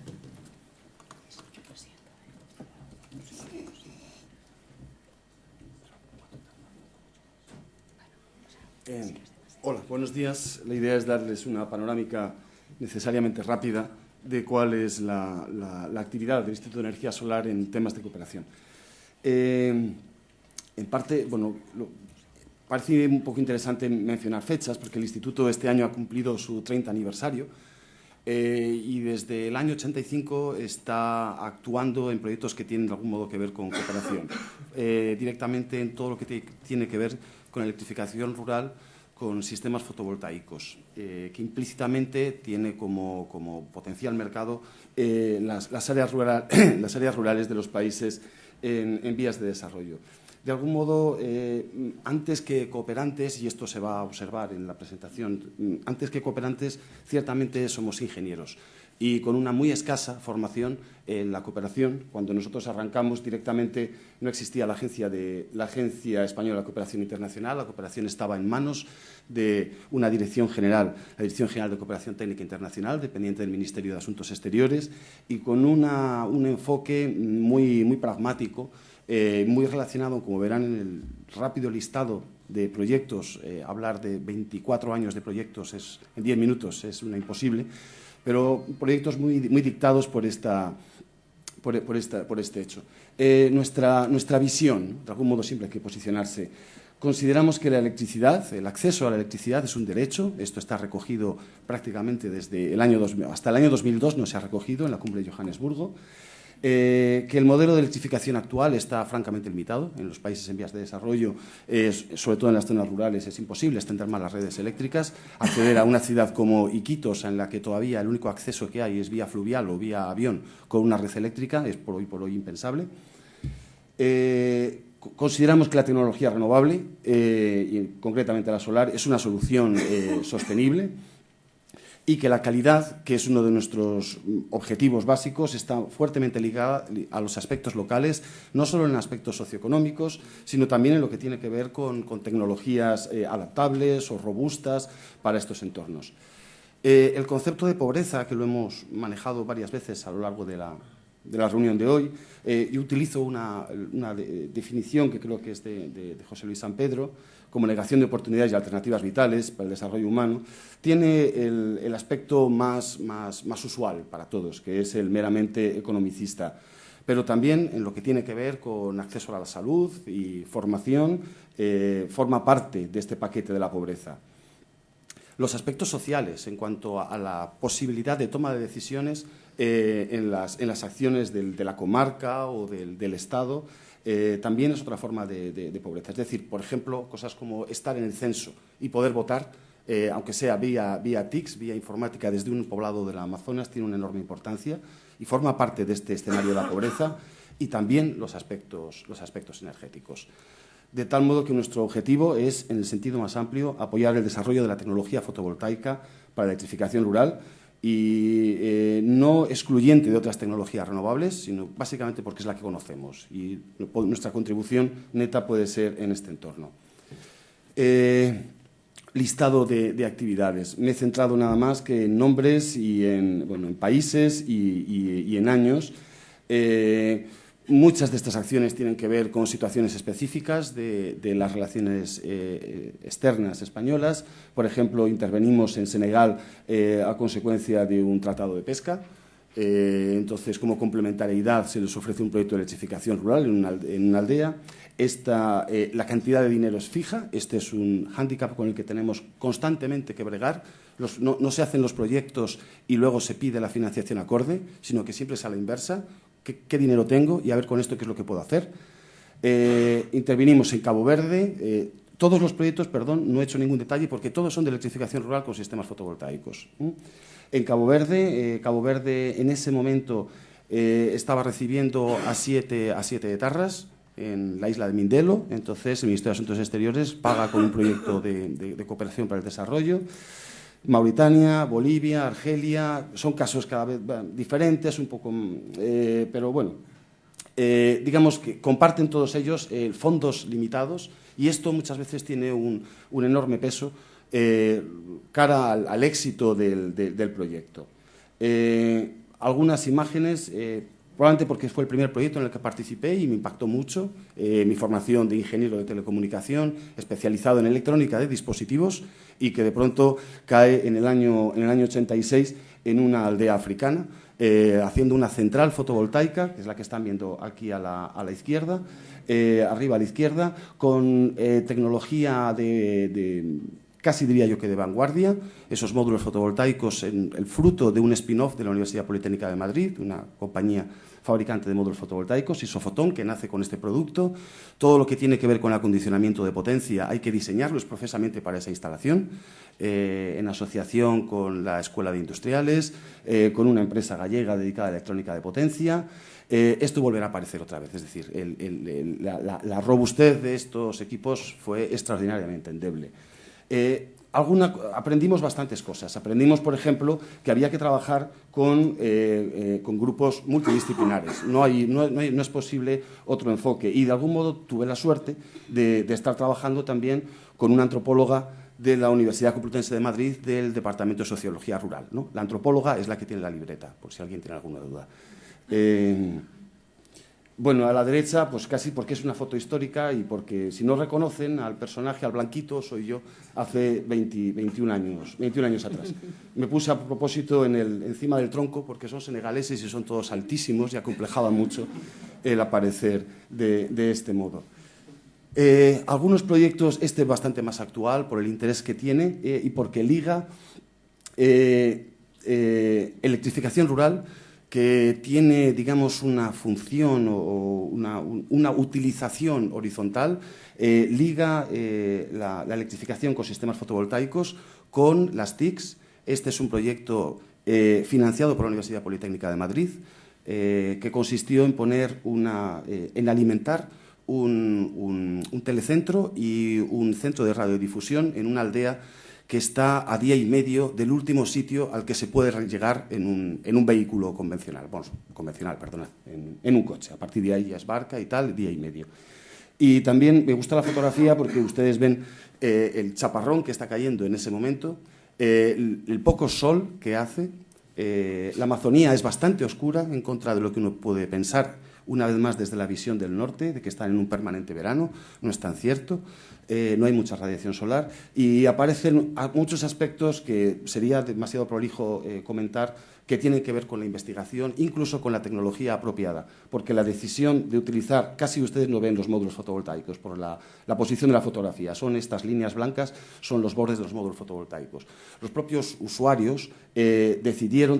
Hola, buenos días. La idea es darles una panorámica necesariamente rápida de cuál es la actividad del Instituto de Energía Solar en temas de cooperación. En parte, parece un poco interesante mencionar fechas, porque el Instituto este año ha cumplido su 30 aniversario y desde el año 85 está actuando en proyectos que tienen de algún modo que ver con cooperación, directamente en todo lo que tiene que ver con electrificación rural, con sistemas fotovoltaicos, que implícitamente tiene como potencial mercado las áreas rurales de los países en vías de desarrollo. De algún modo, antes que cooperantes, y esto se va a observar en la presentación, antes que cooperantes, ciertamente somos ingenieros y con una muy escasa formación en la cooperación. Cuando nosotros arrancamos directamente no existía la Agencia Española de Cooperación Internacional. La cooperación estaba en manos de una dirección general, la Dirección General de Cooperación Técnica Internacional, dependiente del Ministerio de Asuntos Exteriores, y con un enfoque muy pragmático, muy relacionado, como verán en el rápido listado de proyectos. Hablar de 24 años de proyectos en 10 minutos es una imposible, pero proyectos muy dictados por este hecho. Nuestra visión, de algún modo siempre hay que posicionarse. Consideramos que la electricidad, el acceso a la electricidad es un derecho. Esto está recogido prácticamente desde el año 2000, hasta el año 2002 no se ha recogido en la cumbre de Johannesburgo. Que el modelo de electrificación actual está francamente limitado. En los países en vías de desarrollo, sobre todo en las zonas rurales, es imposible extender más las redes eléctricas. Acceder a una ciudad como Iquitos, en la que todavía el único acceso que hay es vía fluvial o vía avión con una red eléctrica, es por hoy impensable. Consideramos que la tecnología renovable, y concretamente la solar, es una solución sostenible, y que la calidad, que es uno de nuestros objetivos básicos, está fuertemente ligada a los aspectos locales, no solo en aspectos socioeconómicos, sino también en lo que tiene que ver con tecnologías adaptables o robustas para estos entornos. El concepto de pobreza, que lo hemos manejado varias veces a lo largo de la reunión de hoy, yo utilizo una definición que creo que es de José Luis San Pedro, como negación de oportunidades y alternativas vitales para el desarrollo humano. Tiene el aspecto más usual para todos, que es el meramente economicista, pero también en lo que tiene que ver con acceso a la salud y formación, forma parte de este paquete de la pobreza. Los aspectos sociales, en cuanto a la posibilidad de toma de decisiones en las acciones de la comarca o del Estado, también es otra forma de pobreza. Es decir, por ejemplo, cosas como estar en el censo y poder votar, aunque sea vía TICs, vía informática, desde un poblado del Amazonas, tiene una enorme importancia y forma parte de este escenario de la pobreza, y también los aspectos energéticos. De tal modo que nuestro objetivo es, en el sentido más amplio, apoyar el desarrollo de la tecnología fotovoltaica para la electrificación rural y no excluyente de otras tecnologías renovables, sino básicamente porque es la que conocemos y nuestra contribución neta puede ser en este entorno. Listado de actividades. Me he centrado nada más que en nombres y en países y en años. Muchas de estas acciones tienen que ver con situaciones específicas de las relaciones externas españolas. Por ejemplo, intervenimos en Senegal a consecuencia de un tratado de pesca. Entonces, como complementariedad, se les ofrece un proyecto de electrificación rural en una aldea. La cantidad de dinero es fija. Este es un hándicap con el que tenemos constantemente que bregar. No se hacen los proyectos y luego se pide la financiación acorde, sino que siempre es a la inversa. ¿Qué dinero tengo? Y a ver con esto qué es lo que puedo hacer. Intervinimos en Cabo Verde. Todos los proyectos, no he hecho ningún detalle porque todos son de electrificación rural con sistemas fotovoltaicos. En Cabo Verde en ese momento estaba recibiendo a siete etarras en la isla de Mindelo. Entonces, el Ministerio de Asuntos Exteriores paga con un proyecto de cooperación para el desarrollo. Mauritania, Bolivia, Argelia, son casos cada vez diferentes, un poco, pero bueno, digamos que comparten todos ellos fondos limitados y esto muchas veces tiene un enorme peso cara al éxito del proyecto. Algunas imágenes, probablemente porque fue el primer proyecto en el que participé y me impactó mucho. Mi formación de ingeniero de telecomunicación, especializado en electrónica de dispositivos y que de pronto cae en el año 86 en una aldea africana, haciendo una central fotovoltaica, que es la que están viendo aquí a la izquierda, arriba a la izquierda, con tecnología casi diría yo que de vanguardia, esos módulos fotovoltaicos, el fruto de un spin-off de la Universidad Politécnica de Madrid, una compañía fabricante de módulos fotovoltaicos, Isofotón, que nace con este producto. Todo lo que tiene que ver con acondicionamiento de potencia hay que diseñarlo expresamente para esa instalación, en asociación con la Escuela de Industriales, con una empresa gallega dedicada a electrónica de potencia. Esto volverá a aparecer otra vez, es decir, la robustez de estos equipos fue extraordinariamente endeble. Aprendimos bastantes cosas. Aprendimos, por ejemplo, que había que trabajar con grupos multidisciplinares. No es posible otro enfoque. Y de algún modo tuve la suerte de estar trabajando también con una antropóloga de la Universidad Complutense de Madrid del Departamento de Sociología Rural, ¿no? La antropóloga es la que tiene la libreta, por si alguien tiene alguna duda. Bueno, a la derecha, pues casi porque es una foto histórica y porque si no reconocen al personaje, al blanquito, soy yo, hace 21 años atrás. Me puse a propósito encima del tronco porque son senegaleses y son todos altísimos y acomplejaba mucho el aparecer de este modo. Algunos proyectos, este es bastante más actual por el interés que tiene y porque liga electrificación rural, que tiene, digamos, una función o una utilización horizontal, liga la electrificación con sistemas fotovoltaicos con las TICs. Este es un proyecto financiado por la Universidad Politécnica de Madrid, que consistió en alimentar un telecentro y un centro de radiodifusión en una aldea que está a día y medio del último sitio al que se puede llegar en un vehículo convencional, en un coche. A partir de ahí ya es barca y tal, día y medio. Y también me gusta la fotografía porque ustedes ven el chaparrón que está cayendo en ese momento, el poco sol que hace. La Amazonía es bastante oscura en contra de lo que uno puede pensar, una vez más desde la visión del norte, de que están en un permanente verano. No es tan cierto. No hay mucha radiación solar y aparecen muchos aspectos que sería demasiado prolijo comentar, que tienen que ver con la investigación, incluso con la tecnología apropiada, porque la decisión de utilizar, casi ustedes no ven los módulos fotovoltaicos por la posición de la fotografía, son estas líneas blancas, son los bordes de los módulos fotovoltaicos. Los propios usuarios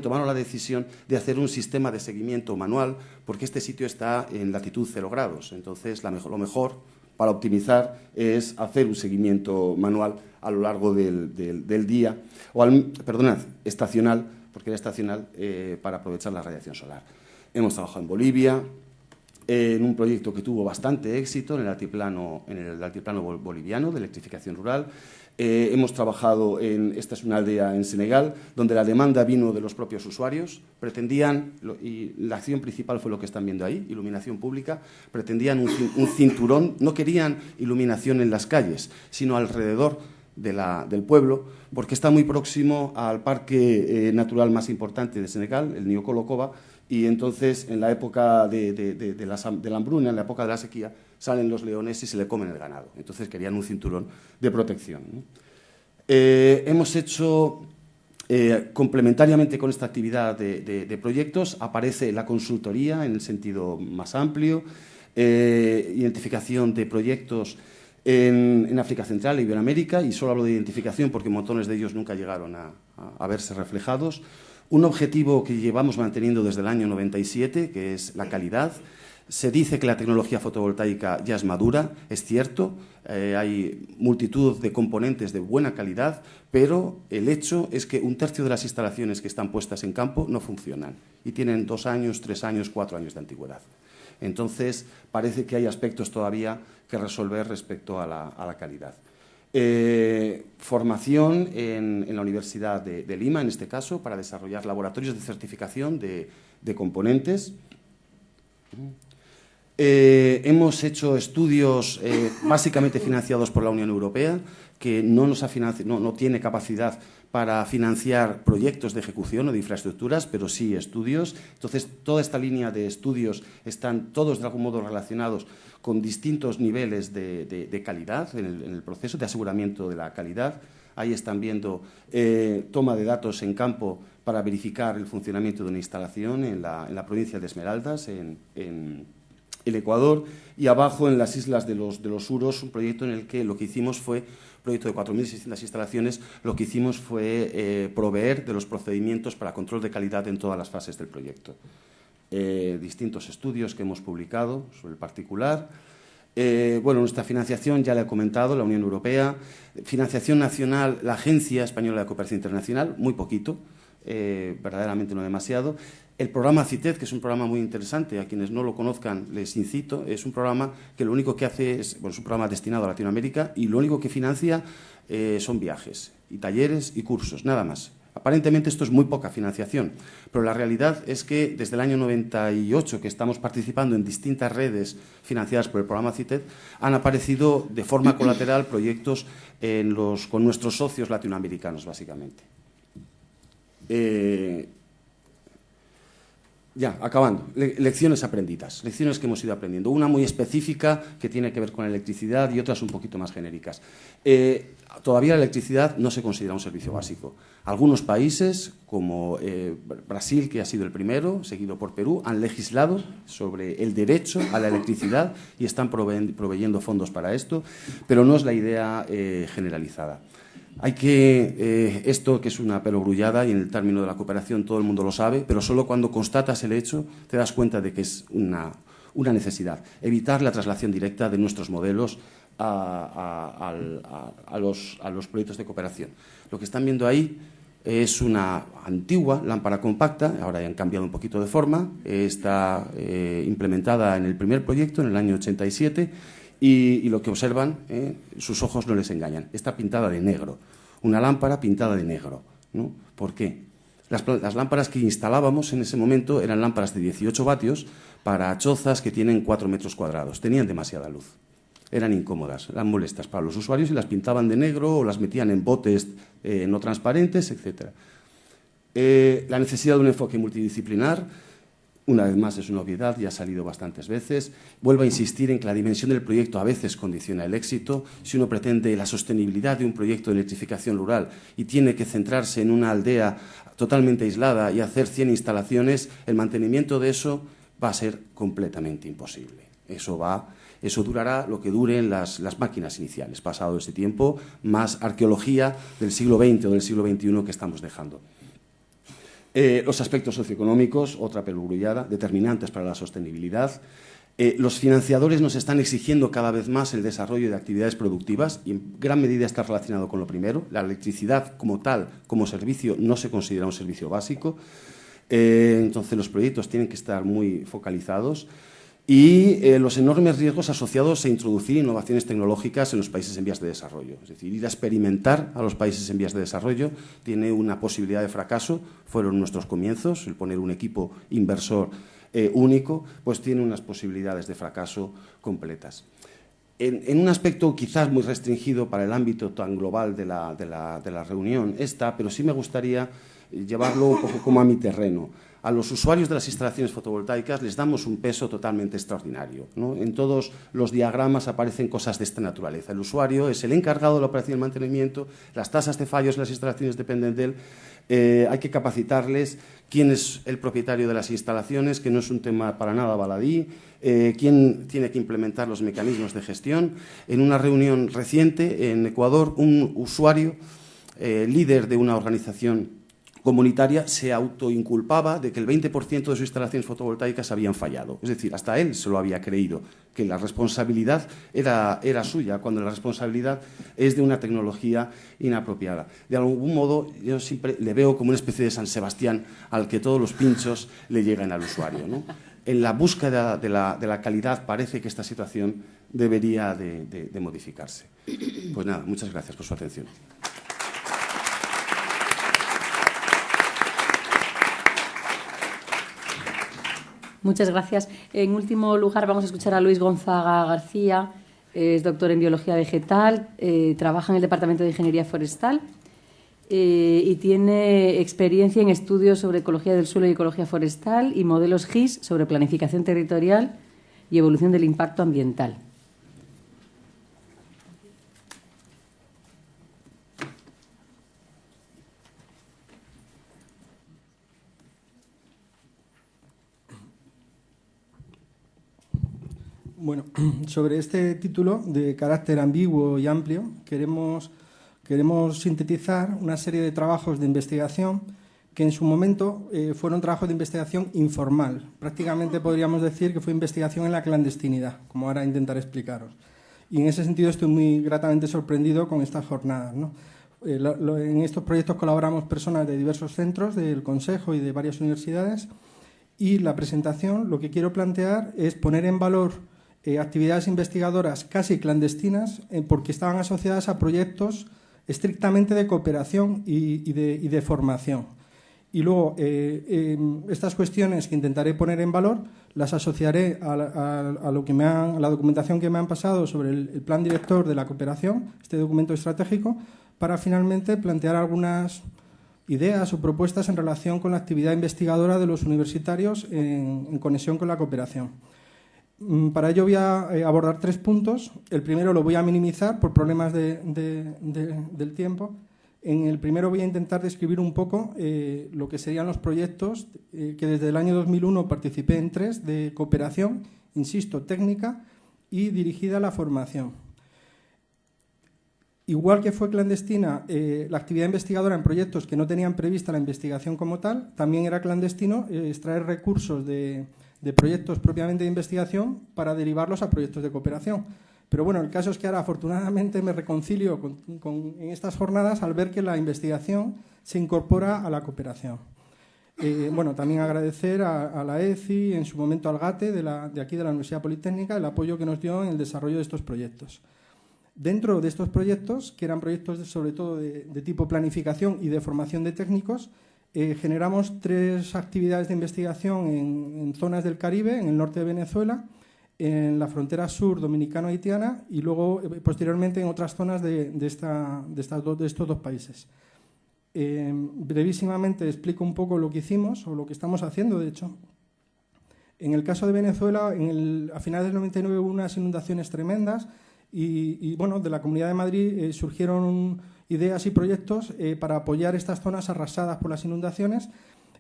tomaron la decisión de hacer un sistema de seguimiento manual, porque este sitio está en latitud 0 grados, entonces lo mejor para optimizar es hacer un seguimiento manual a lo largo del día, estacional, porque era estacional para aprovechar la radiación solar. Hemos trabajado en Bolivia, en un proyecto que tuvo bastante éxito en el altiplano boliviano de electrificación rural. Hemos trabajado esta es una aldea en Senegal, donde la demanda vino de los propios usuarios. Pretendían, y la acción principal fue lo que están viendo ahí, iluminación pública, pretendían un cinturón, no querían iluminación en las calles, sino alrededor del pueblo, porque está muy próximo al parque natural más importante de Senegal, el Niokolo-Koba, y entonces en la época de la hambruna, en la época de la sequía, salen los leones y se le comen el ganado. Entonces querían un cinturón de protección, ¿no? Hemos hecho, complementariamente con esta actividad de proyectos, aparece la consultoría en el sentido más amplio, identificación de proyectos en África Central e Iberoamérica, y solo hablo de identificación porque montones de ellos nunca llegaron a verse reflejados. Un objetivo que llevamos manteniendo desde el año 97, que es la calidad. Se dice que la tecnología fotovoltaica ya es madura, es cierto, hay multitud de componentes de buena calidad, pero el hecho es que 1/3 de las instalaciones que están puestas en campo no funcionan y tienen 2 años, 3 años, 4 años de antigüedad. Entonces, parece que hay aspectos todavía que resolver respecto a la calidad. Formación en la Universidad de Lima, en este caso, para desarrollar laboratorios de certificación de componentes. Hemos hecho estudios básicamente financiados por la Unión Europea, que no tiene capacidad para financiar proyectos de ejecución o de infraestructuras, pero sí estudios. Entonces, toda esta línea de estudios están todos de algún modo relacionados con distintos niveles de calidad en el proceso de aseguramiento de la calidad. Ahí están viendo toma de datos en campo para verificar el funcionamiento de una instalación en la provincia de Esmeraldas, en el Ecuador, y abajo en las islas de los Suros, un proyecto en el que lo que hicimos fue, un proyecto de 4.600 instalaciones, lo que hicimos fue proveer de los procedimientos para control de calidad en todas las fases del proyecto. Distintos estudios que hemos publicado sobre el particular. Bueno, nuestra financiación ya la he comentado, la Unión Europea. Financiación nacional, la Agencia Española de Cooperación Internacional, muy poquito, verdaderamente no demasiado. El programa CITED, que es un programa muy interesante, a quienes no lo conozcan les incito, es un programa que lo único que hace es un programa destinado a Latinoamérica, y lo único que financia son viajes y talleres y cursos, nada más. Aparentemente esto es muy poca financiación, pero la realidad es que desde el año 98 que estamos participando en distintas redes financiadas por el programa CITED, han aparecido de forma colateral proyectos con nuestros socios latinoamericanos, básicamente. Ya, acabando. Lecciones aprendidas, lecciones que hemos ido aprendiendo. Una muy específica que tiene que ver con la electricidad y otras un poquito más genéricas. Todavía la electricidad no se considera un servicio básico. Algunos países, como Brasil, que ha sido el primero, seguido por Perú, han legislado sobre el derecho a la electricidad y están proveyendo fondos para esto, pero no es la idea generalizada. Hay que, esto que es una perogrullada, y en el término de la cooperación todo el mundo lo sabe, pero solo cuando constatas el hecho te das cuenta de que es una necesidad. Evitar la traslación directa de nuestros modelos a los proyectos de cooperación. Lo que están viendo ahí es una antigua lámpara compacta, ahora ya han cambiado un poquito de forma, está implementada en el primer proyecto en el año 87, y lo que observan, sus ojos no les engañan, está pintada de negro, una lámpara pintada de negro, ¿no? ¿Por qué? Las lámparas que instalábamos en ese momento eran lámparas de 18 vatios para chozas que tienen 4 metros cuadrados, tenían demasiada luz, eran incómodas, eran molestas para los usuarios y las pintaban de negro o las metían en botes no transparentes, etc. La necesidad de un enfoque multidisciplinar, una vez más, es una obviedad, ya ha salido bastantes veces. Vuelvo a insistir en que la dimensión del proyecto a veces condiciona el éxito. Si uno pretende la sostenibilidad de un proyecto de electrificación rural y tiene que centrarse en una aldea totalmente aislada y hacer 100 instalaciones, el mantenimiento de eso va a ser completamente imposible. Eso durará lo que duren las máquinas iniciales. Pasado ese tiempo, más arqueología del siglo XX o del siglo XXI que estamos dejando. Los aspectos socioeconómicos, otra perogrullada, determinantes para la sostenibilidad. Los financiadores nos están exigiendo cada vez más el desarrollo de actividades productivas y en gran medida está relacionado con lo primero. La electricidad como tal, como servicio, no se considera un servicio básico. Entonces los proyectos tienen que estar muy focalizados. y los enormes riesgos asociados a introducir innovaciones tecnológicas en los países en vías de desarrollo. Es decir, ir a experimentar a los países en vías de desarrollo tiene una posibilidad de fracaso. Fueron nuestros comienzos, el poner un equipo inversor único, pues tiene unas posibilidades de fracaso completas. En un aspecto quizás muy restringido para el ámbito tan global de la reunión pero sí me gustaría llevarlo un poco como a mi terreno. A los usuarios de las instalaciones fotovoltaicas les damos un peso totalmente extraordinario, ¿no? En todos los diagramas aparecen cosas de esta naturaleza. El usuario es el encargado de la operación y el mantenimiento, las tasas de fallos en las instalaciones dependen de él, hay que capacitarles, quién es el propietario de las instalaciones, que no es un tema para nada baladí, quién tiene que implementar los mecanismos de gestión. En una reunión reciente en Ecuador, un usuario, líder de una organización comunitaria, se autoinculpaba de que el 20% de sus instalaciones fotovoltaicas habían fallado. Es decir, hasta él se lo había creído, que la responsabilidad era suya, cuando la responsabilidad es de una tecnología inapropiada. De algún modo, yo siempre le veo como una especie de San Sebastián al que todos los pinchos le llegan al usuario, ¿no? En la búsqueda de la calidad parece que esta situación debería de modificarse. Pues nada, muchas gracias por su atención. Muchas gracias. En último lugar, vamos a escuchar a Luis Gonzaga García. Es doctor en Biología Vegetal, trabaja en el Departamento de Ingeniería Forestal y tiene experiencia en estudios sobre ecología del suelo y ecología forestal y modelos GIS sobre planificación territorial y evolución del impacto ambiental. Bueno, sobre este título de carácter ambiguo y amplio, queremos sintetizar una serie de trabajos de investigación que en su momento fueron trabajos de investigación informal. Prácticamente podríamos decir que fue investigación en la clandestinidad, como ahora intentaré explicaros. Y en ese sentido estoy muy gratamente sorprendido con estas jornadas, ¿no? En estos proyectos colaboramos personas de diversos centros del Consejo y de varias universidades, y la presentación lo que quiero plantear es poner en valor actividades investigadoras casi clandestinas porque estaban asociadas a proyectos estrictamente de cooperación y de formación. Y luego estas cuestiones que intentaré poner en valor las asociaré a la documentación que me han pasado sobre el plan director de la cooperación, este documento estratégico, para finalmente plantear algunas ideas o propuestas en relación con la actividad investigadora de los universitarios en conexión con la cooperación. Para ello voy a abordar 3 puntos. El primero lo voy a minimizar por problemas del tiempo. En el primero voy a intentar describir un poco lo que serían los proyectos que desde el año 2001 participé en 3 de cooperación, insisto, técnica y dirigida a la formación. Igual que fue clandestina la actividad investigadora en proyectos que no tenían prevista la investigación como tal, también era clandestino extraer recursos de proyectos propiamente de investigación para derivarlos a proyectos de cooperación. Pero bueno, el caso es que ahora afortunadamente me reconcilio en estas jornadas al ver que la investigación se incorpora a la cooperación. Bueno, también agradecer a la ECI, en su momento al GATE de aquí de la Universidad Politécnica, el apoyo que nos dio en el desarrollo de estos proyectos. Dentro de estos proyectos, que eran proyectos sobre todo de tipo planificación y de formación de técnicos, generamos 3 actividades de investigación en zonas del Caribe, en el norte de Venezuela, en la frontera sur dominicano-haitiana y luego posteriormente en otras zonas de estos 2 países. Brevísimamente explico un poco lo que hicimos o lo que estamos haciendo, de hecho. En el caso de Venezuela, a finales del 99 hubo unas inundaciones tremendas y bueno, de la Comunidad de Madrid surgieron ideas y proyectos para apoyar estas zonas arrasadas por las inundaciones.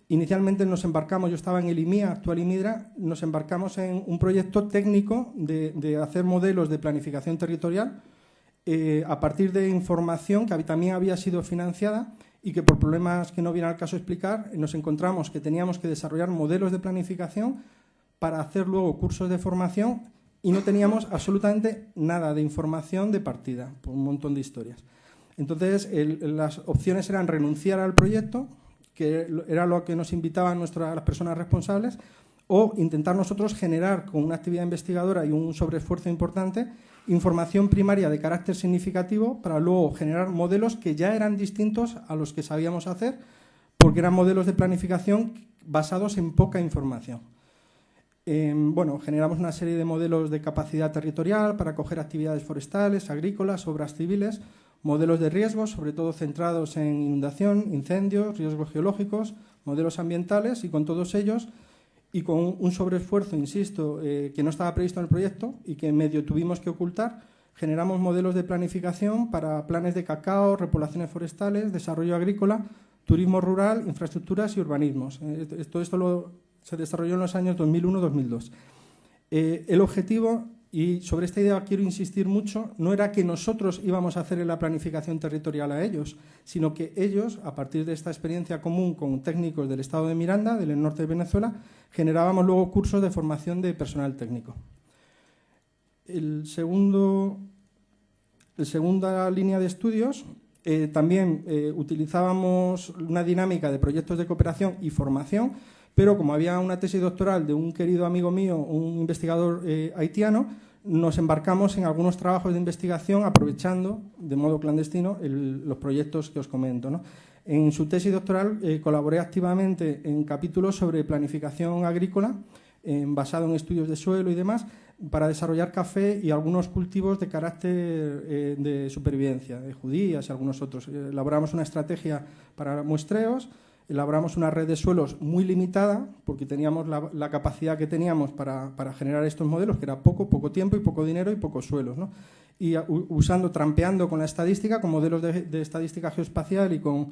Inicialmente nos embarcamos, yo estaba en el IMIA, actual IMIDRA, nos embarcamos en un proyecto técnico de hacer modelos de planificación territorial a partir de información que también había sido financiada y que por problemas que no viene al caso explicar, nos encontramos que teníamos que desarrollar modelos de planificación para hacer luego cursos de formación y no teníamos absolutamente nada de información de partida, por un montón de historias. Entonces, las opciones eran renunciar al proyecto, que era lo que nos invitaban las personas responsables, o intentar nosotros generar con una actividad investigadora y un sobreesfuerzo importante información primaria de carácter significativo para luego generar modelos que ya eran distintos a los que sabíamos hacer, porque eran modelos de planificación basados en poca información. Bueno, generamos una serie de modelos de capacidad territorial para acoger actividades forestales, agrícolas, obras civiles, modelos de riesgos, sobre todo centrados en inundación, incendios, riesgos geológicos, modelos ambientales, y con todos ellos, y con un sobreesfuerzo, insisto, que no estaba previsto en el proyecto y que medio tuvimos que ocultar, generamos modelos de planificación para planes de cacao, repoblaciones forestales, desarrollo agrícola, turismo rural, infraestructuras y urbanismos. Todo esto se desarrolló en los años 2001-2002. El objetivo, y sobre esta idea quiero insistir mucho, no era que nosotros íbamos a hacer la planificación territorial a ellos, sino que ellos, a partir de esta experiencia común con técnicos del estado de Miranda, del norte de Venezuela, generábamos luego cursos de formación de personal técnico. La segunda línea de estudios, también utilizábamos una dinámica de proyectos de cooperación y formación, pero como había una tesis doctoral de un querido amigo mío, un investigador haitiano, nos embarcamos en algunos trabajos de investigación aprovechando de modo clandestino los proyectos que os comento, ¿no? En su tesis doctoral colaboré activamente en capítulos sobre planificación agrícola, basado en estudios de suelo y demás, para desarrollar café y algunos cultivos de carácter de supervivencia, de judías y algunos otros. Elaboramos una estrategia para muestreos, elaboramos una red de suelos muy limitada, porque teníamos la capacidad que teníamos para generar estos modelos, que era poco tiempo y poco dinero y pocos suelos, ¿no? Y trampeando con la estadística, con modelos de estadística geoespacial y con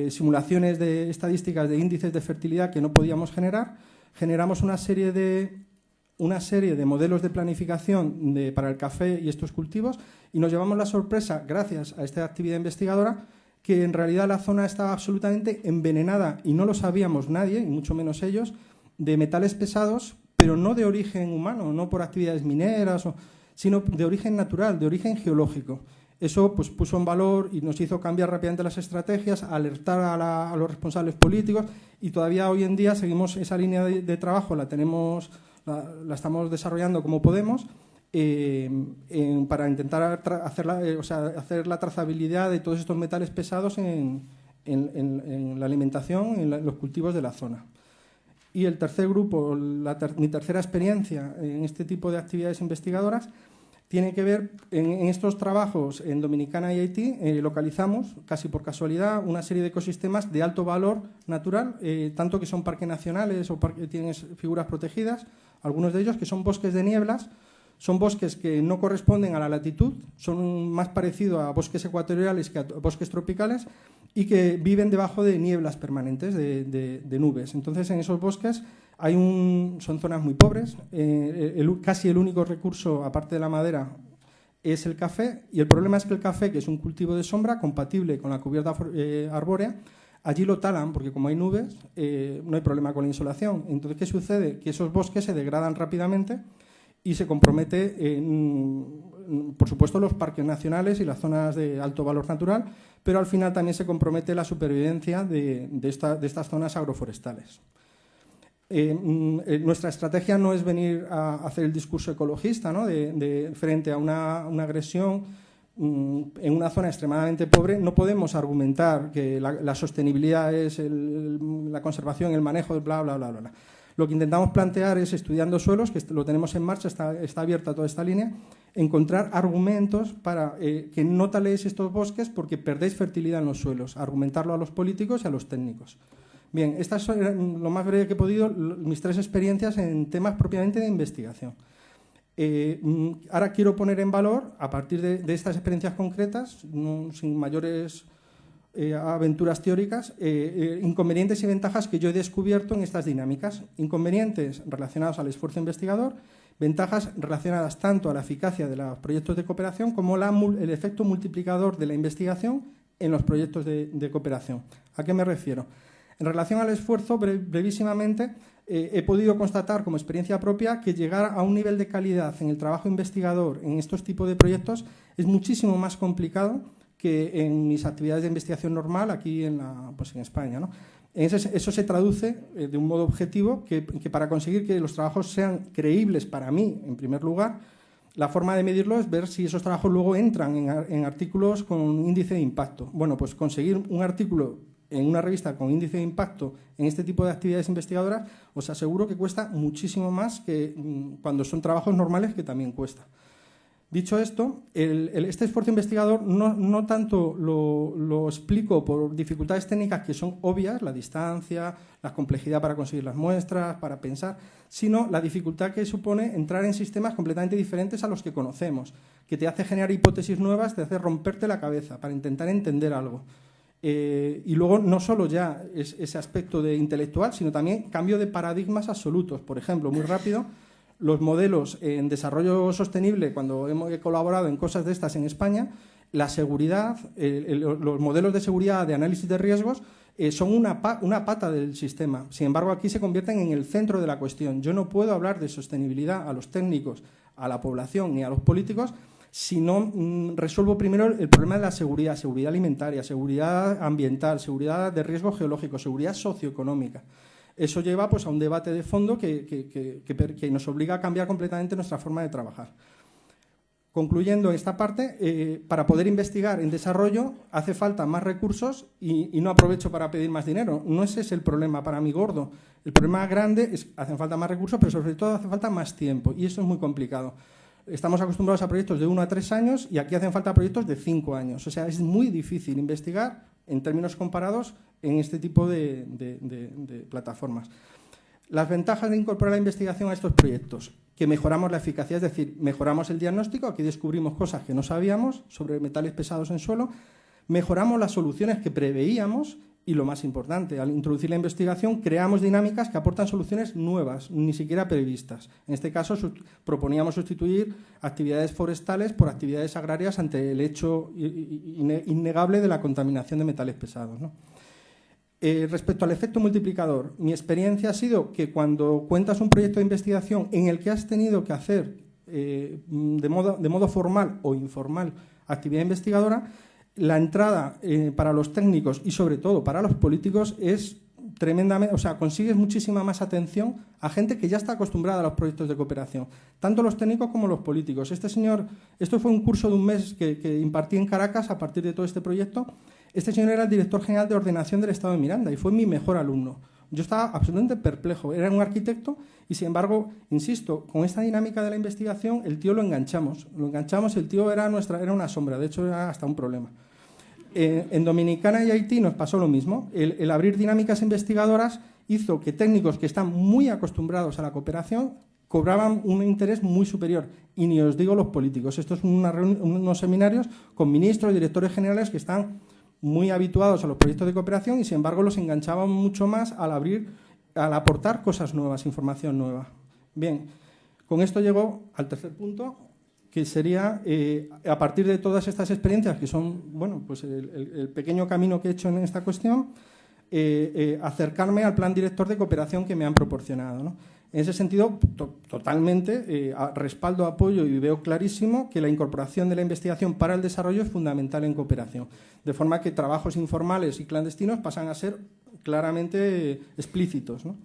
simulaciones de estadísticas de índices de fertilidad que no podíamos generar, generamos una serie de modelos de planificación para el café y estos cultivos, y nos llevamos la sorpresa, gracias a esta actividad investigadora, que en realidad la zona estaba absolutamente envenenada, y no lo sabíamos nadie, y mucho menos ellos, de metales pesados, pero no de origen humano, no por actividades mineras, sino de origen natural, de origen geológico. Eso pues, puso en valor y nos hizo cambiar rápidamente las estrategias, alertar a los responsables políticos, y todavía hoy en día seguimos esa línea de trabajo, la estamos desarrollando como podemos, para intentar hacer la trazabilidad de todos estos metales pesados en la alimentación, en los cultivos de la zona. Y el tercer grupo, mi tercera experiencia en este tipo de actividades investigadoras, tiene que ver en estos trabajos en Dominicana y Haití. Localizamos, casi por casualidad, una serie de ecosistemas de alto valor natural, tanto que son parques nacionales o tienen figuras protegidas, algunos de ellos que son bosques de nieblas. Son bosques que no corresponden a la latitud, son más parecidos a bosques ecuatoriales que a bosques tropicales, y que viven debajo de nieblas permanentes, de nubes. Entonces, en esos bosques son zonas muy pobres, casi el único recurso, aparte de la madera, es el café, y el problema es que el café, que es un cultivo de sombra compatible con la cubierta arbórea, allí lo talan, porque como hay nubes, no hay problema con la insolación. Entonces, ¿qué sucede? Que esos bosques se degradan rápidamente y se compromete, por supuesto, los parques nacionales y las zonas de alto valor natural, pero al final también se compromete la supervivencia de estas zonas agroforestales. Nuestra estrategia no es venir a hacer el discurso ecologista, ¿no? Frente a una agresión en una zona extremadamente pobre. No podemos argumentar que la sostenibilidad es la conservación, el manejo, bla, bla, bla, bla. Lo que intentamos plantear es, estudiando suelos, que lo tenemos en marcha, está abierta toda esta línea, encontrar argumentos para que no taléis estos bosques porque perdéis fertilidad en los suelos, argumentarlo a los políticos y a los técnicos. Bien, estas son lo más breve que he podido, mis tres experiencias en temas propiamente de investigación. Ahora quiero poner en valor, a partir de estas experiencias concretas, sin mayores aventuras teóricas, inconvenientes y ventajas que yo he descubierto en estas dinámicas. Inconvenientes relacionados al esfuerzo investigador, ventajas relacionadas tanto a la eficacia de los proyectos de cooperación como el efecto multiplicador de la investigación en los proyectos de cooperación. ¿A qué me refiero? En relación al esfuerzo, brevísimamente, he podido constatar como experiencia propia que llegar a un nivel de calidad en el trabajo investigador en estos tipos de proyectos es muchísimo más complicado que en mis actividades de investigación normal aquí en España, ¿no? Eso se traduce de un modo objetivo que para conseguir que los trabajos sean creíbles para mí, en primer lugar, la forma de medirlo es ver si esos trabajos luego entran en artículos con índice de impacto. Bueno, pues conseguir un artículo en una revista con índice de impacto en este tipo de actividades investigadoras, os aseguro que cuesta muchísimo más que cuando son trabajos normales, que también cuesta. Dicho esto, este esfuerzo investigador no tanto lo explico por dificultades técnicas que son obvias, la distancia, la complejidad para conseguir las muestras, para pensar, sino la dificultad que supone entrar en sistemas completamente diferentes a los que conocemos, que te hace generar hipótesis nuevas, te hace romperte la cabeza para intentar entender algo. Y luego no solo ya es ese aspecto de intelectual, sino también cambio de paradigmas absolutos. Por ejemplo, muy rápido, los modelos en desarrollo sostenible, cuando hemos colaborado en cosas de estas en España, la seguridad, los modelos de seguridad de análisis de riesgos son una pata del sistema. Sin embargo, aquí se convierten en el centro de la cuestión. Yo no puedo hablar de sostenibilidad a los técnicos, a la población ni a los políticos si no resuelvo primero el problema de la seguridad alimentaria, seguridad ambiental, seguridad de riesgo geológico, seguridad socioeconómica. Eso lleva pues, a un debate de fondo que nos obliga a cambiar completamente nuestra forma de trabajar. Concluyendo esta parte, para poder investigar en desarrollo hace falta más recursos y no aprovecho para pedir más dinero. No ese es el problema para mí gordo. El problema grande es que hacen falta más recursos, pero sobre todo hace falta más tiempo y eso es muy complicado. Estamos acostumbrados a proyectos de 1 a 3 años y aquí hacen falta proyectos de 5 años. O sea, es muy difícil investigar en términos comparados en este tipo de plataformas. Las ventajas de incorporar la investigación a estos proyectos, que mejoramos la eficacia, es decir, mejoramos el diagnóstico, aquí descubrimos cosas que no sabíamos sobre metales pesados en suelo, mejoramos las soluciones que preveíamos y, lo más importante, al introducir la investigación creamos dinámicas que aportan soluciones nuevas, ni siquiera previstas. En este caso proponíamos sustituir actividades forestales por actividades agrarias ante el hecho innegable de la contaminación de metales pesados, ¿no? Respecto al efecto multiplicador, mi experiencia ha sido que cuando cuentas un proyecto de investigación en el que has tenido que hacer de modo formal o informal actividad investigadora, la entrada para los técnicos y sobre todo para los políticos es tremendamente, o sea, consigues muchísima más atención a gente que ya está acostumbrada a los proyectos de cooperación, tanto los técnicos como los políticos. Esto fue un curso de un mes que impartí en Caracas a partir de todo este proyecto. Este señor era el director general de ordenación del Estado de Miranda y fue mi mejor alumno. Yo estaba absolutamente perplejo. Era un arquitecto y, sin embargo, insisto, con esta dinámica de la investigación, el tío lo enganchamos. El tío era una sombra, de hecho era hasta un problema. En Dominicana y Haití nos pasó lo mismo. El abrir dinámicas investigadoras hizo que técnicos que están muy acostumbrados a la cooperación cobraban un interés muy superior. Y ni os digo los políticos. Estos son unos seminarios con ministros y directores generales que están muy habituados a los proyectos de cooperación y, sin embargo, los enganchaban mucho más al aportar cosas nuevas, información nueva. Bien, con esto llego al tercer punto, que sería, a partir de todas estas experiencias, que son pues el pequeño camino que he hecho en esta cuestión, acercarme al plan director de cooperación que me han proporcionado, ¿no? En ese sentido, totalmente respaldo, apoyo y veo clarísimo que la incorporación de la investigación para el desarrollo es fundamental en cooperación, de forma que trabajos informales y clandestinos pasan a ser claramente explícitos, ¿no?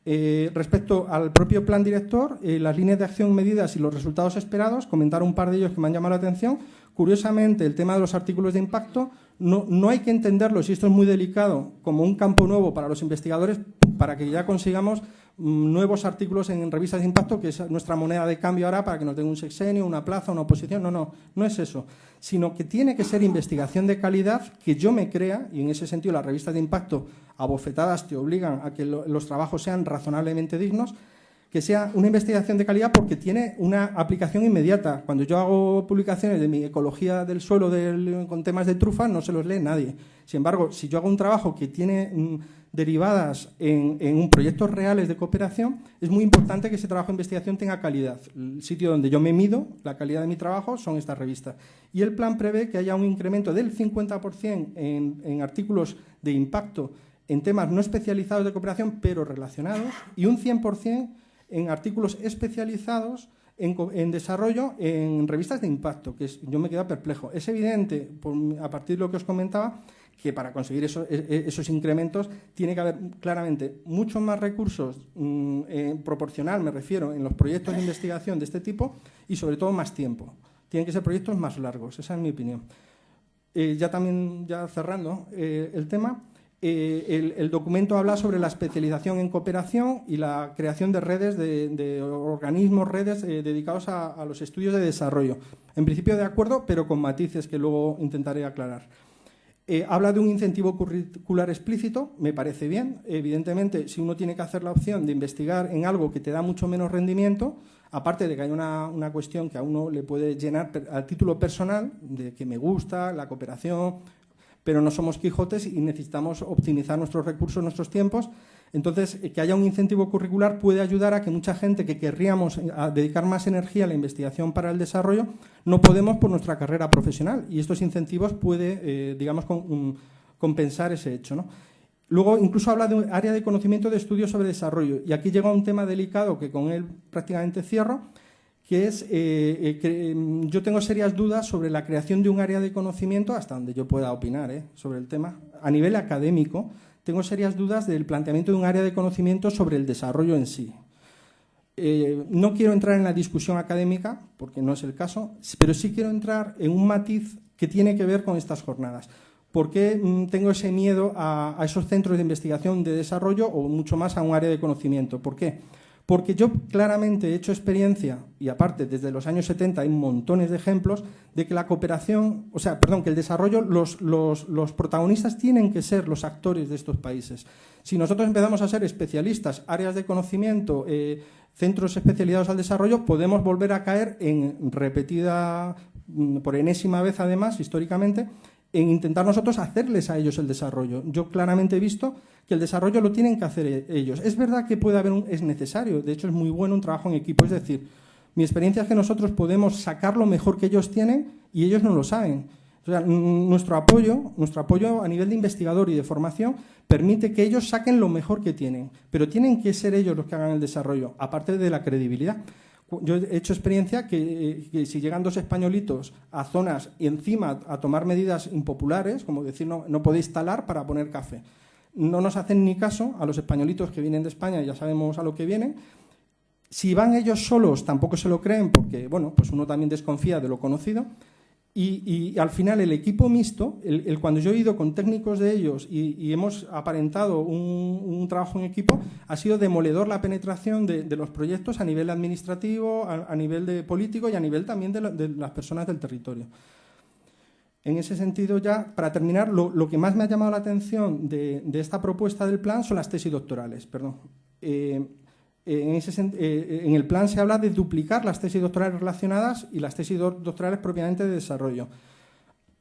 Respecto al propio plan director, las líneas de acción medidas y los resultados esperados, comentar un par de ellos que me han llamado la atención. Curiosamente, el tema de los artículos de impacto no hay que entenderlo, si esto es muy delicado, como un campo nuevo para los investigadores para que ya consigamos nuevos artículos en revistas de impacto, que es nuestra moneda de cambio ahora para que nos den un sexenio, una plaza, una oposición. No es eso, sino que tiene que ser investigación de calidad que yo me crea, y en ese sentido las revistas de impacto abofetadas te obligan a que los trabajos sean razonablemente dignos, que sea una investigación de calidad porque tiene una aplicación inmediata. Cuando yo hago publicaciones de mi ecología del suelo con temas de trufa, no se los lee nadie. Sin embargo, si yo hago un trabajo que tiene derivadas en proyectos reales de cooperación, es muy importante que ese trabajo de investigación tenga calidad. El sitio donde yo me mido la calidad de mi trabajo son estas revistas. Y el plan prevé que haya un incremento del 50% en artículos de impacto en temas no especializados de cooperación, pero relacionados, y un 100% en artículos especializados en desarrollo en revistas de impacto, yo me quedo perplejo. Es evidente, a partir de lo que os comentaba, que para conseguir esos incrementos tiene que haber claramente muchos más recursos proporcional, me refiero, en los proyectos de investigación de este tipo y sobre todo más tiempo. Tienen que ser proyectos más largos, esa es mi opinión. Ya cerrando el tema, el documento habla sobre la especialización en cooperación y la creación de redes, de organismos, redes dedicados a los estudios de desarrollo. En principio de acuerdo, pero con matices que luego intentaré aclarar. Habla de un incentivo curricular explícito, me parece bien. Evidentemente, si uno tiene que hacer la opción de investigar en algo que te da mucho menos rendimiento, aparte de que hay una cuestión que a uno le puede llenar a título personal, de que me gusta la cooperación, pero no somos Quijotes y necesitamos optimizar nuestros recursos, nuestros tiempos. Entonces, que haya un incentivo curricular puede ayudar a que mucha gente que querríamos dedicar más energía a la investigación para el desarrollo no podemos por nuestra carrera profesional, y estos incentivos puede, digamos, compensar ese hecho, ¿no? Luego, incluso habla de un área de conocimiento de estudios sobre desarrollo, y aquí llega un tema delicado que con él prácticamente cierro, que es que yo tengo serias dudas sobre la creación de un área de conocimiento, hasta donde yo pueda opinar sobre el tema, a nivel académico. Tengo serias dudas del planteamiento de un área de conocimiento sobre el desarrollo en sí. No quiero entrar en la discusión académica, porque no es el caso, pero sí quiero entrar en un matiz que tiene que ver con estas jornadas. ¿Por qué tengo ese miedo a esos centros de investigación de desarrollo o mucho más a un área de conocimiento? ¿Por qué? Porque yo claramente he hecho experiencia, y aparte desde los años 70 hay montones de ejemplos, de que la cooperación, que el desarrollo, los protagonistas tienen que ser los actores de estos países. Si nosotros empezamos a ser especialistas, áreas de conocimiento, centros especializados al desarrollo, podemos volver a caer en repetida, por enésima vez además, históricamente, en intentar nosotros hacerles a ellos el desarrollo. Yo claramente he visto que el desarrollo lo tienen que hacer ellos. Es verdad que puede haber es necesario, de hecho es muy bueno un trabajo en equipo, es decir, mi experiencia es que nosotros podemos sacar lo mejor que ellos tienen y ellos no lo saben. O sea, nuestro apoyo a nivel de investigador y de formación permite que ellos saquen lo mejor que tienen, pero tienen que ser ellos los que hagan el desarrollo, aparte de la credibilidad. Yo he hecho experiencia que si llegan dos españolitos a zonas y encima a tomar medidas impopulares, como decir no podéis talar para poner café, no nos hacen ni caso a los españolitos que vienen de España, ya sabemos a lo que vienen. Si van ellos solos tampoco se lo creen porque, bueno, pues uno también desconfía de lo conocido. Y al final el equipo mixto, cuando yo he ido con técnicos de ellos y hemos aparentado un trabajo en equipo, ha sido demoledor la penetración de los proyectos a nivel administrativo, a nivel de político y a nivel también de las personas del territorio. En ese sentido, ya para terminar, lo que más me ha llamado la atención de esta propuesta del plan son las tesis doctorales. En el plan se habla de duplicar las tesis doctorales relacionadas y las tesis doctorales propiamente de desarrollo.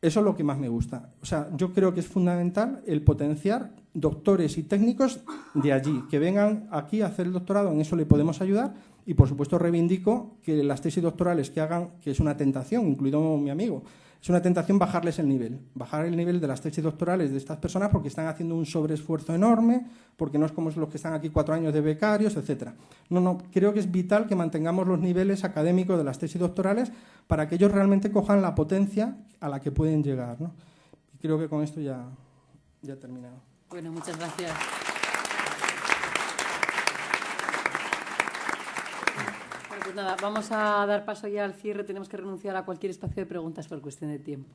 Eso es lo que más me gusta. O sea, yo creo que es fundamental el potenciar doctores y técnicos de allí, que vengan aquí a hacer el doctorado, en eso le podemos ayudar y, por supuesto, reivindico que las tesis doctorales que hagan, que es una tentación, incluido mi amigo, es una tentación bajar el nivel de las tesis doctorales de estas personas porque están haciendo un sobreesfuerzo enorme, porque no es como los que están aquí 4 años de becarios, etcétera. No, creo que es vital que mantengamos los niveles académicos de las tesis doctorales para que ellos realmente cojan la potencia a la que pueden llegar, ¿no? Y creo que con esto ya he terminado. Bueno, muchas gracias. Bueno, pues nada, vamos a dar paso ya al cierre. Tenemos que renunciar a cualquier espacio de preguntas por cuestión de tiempo.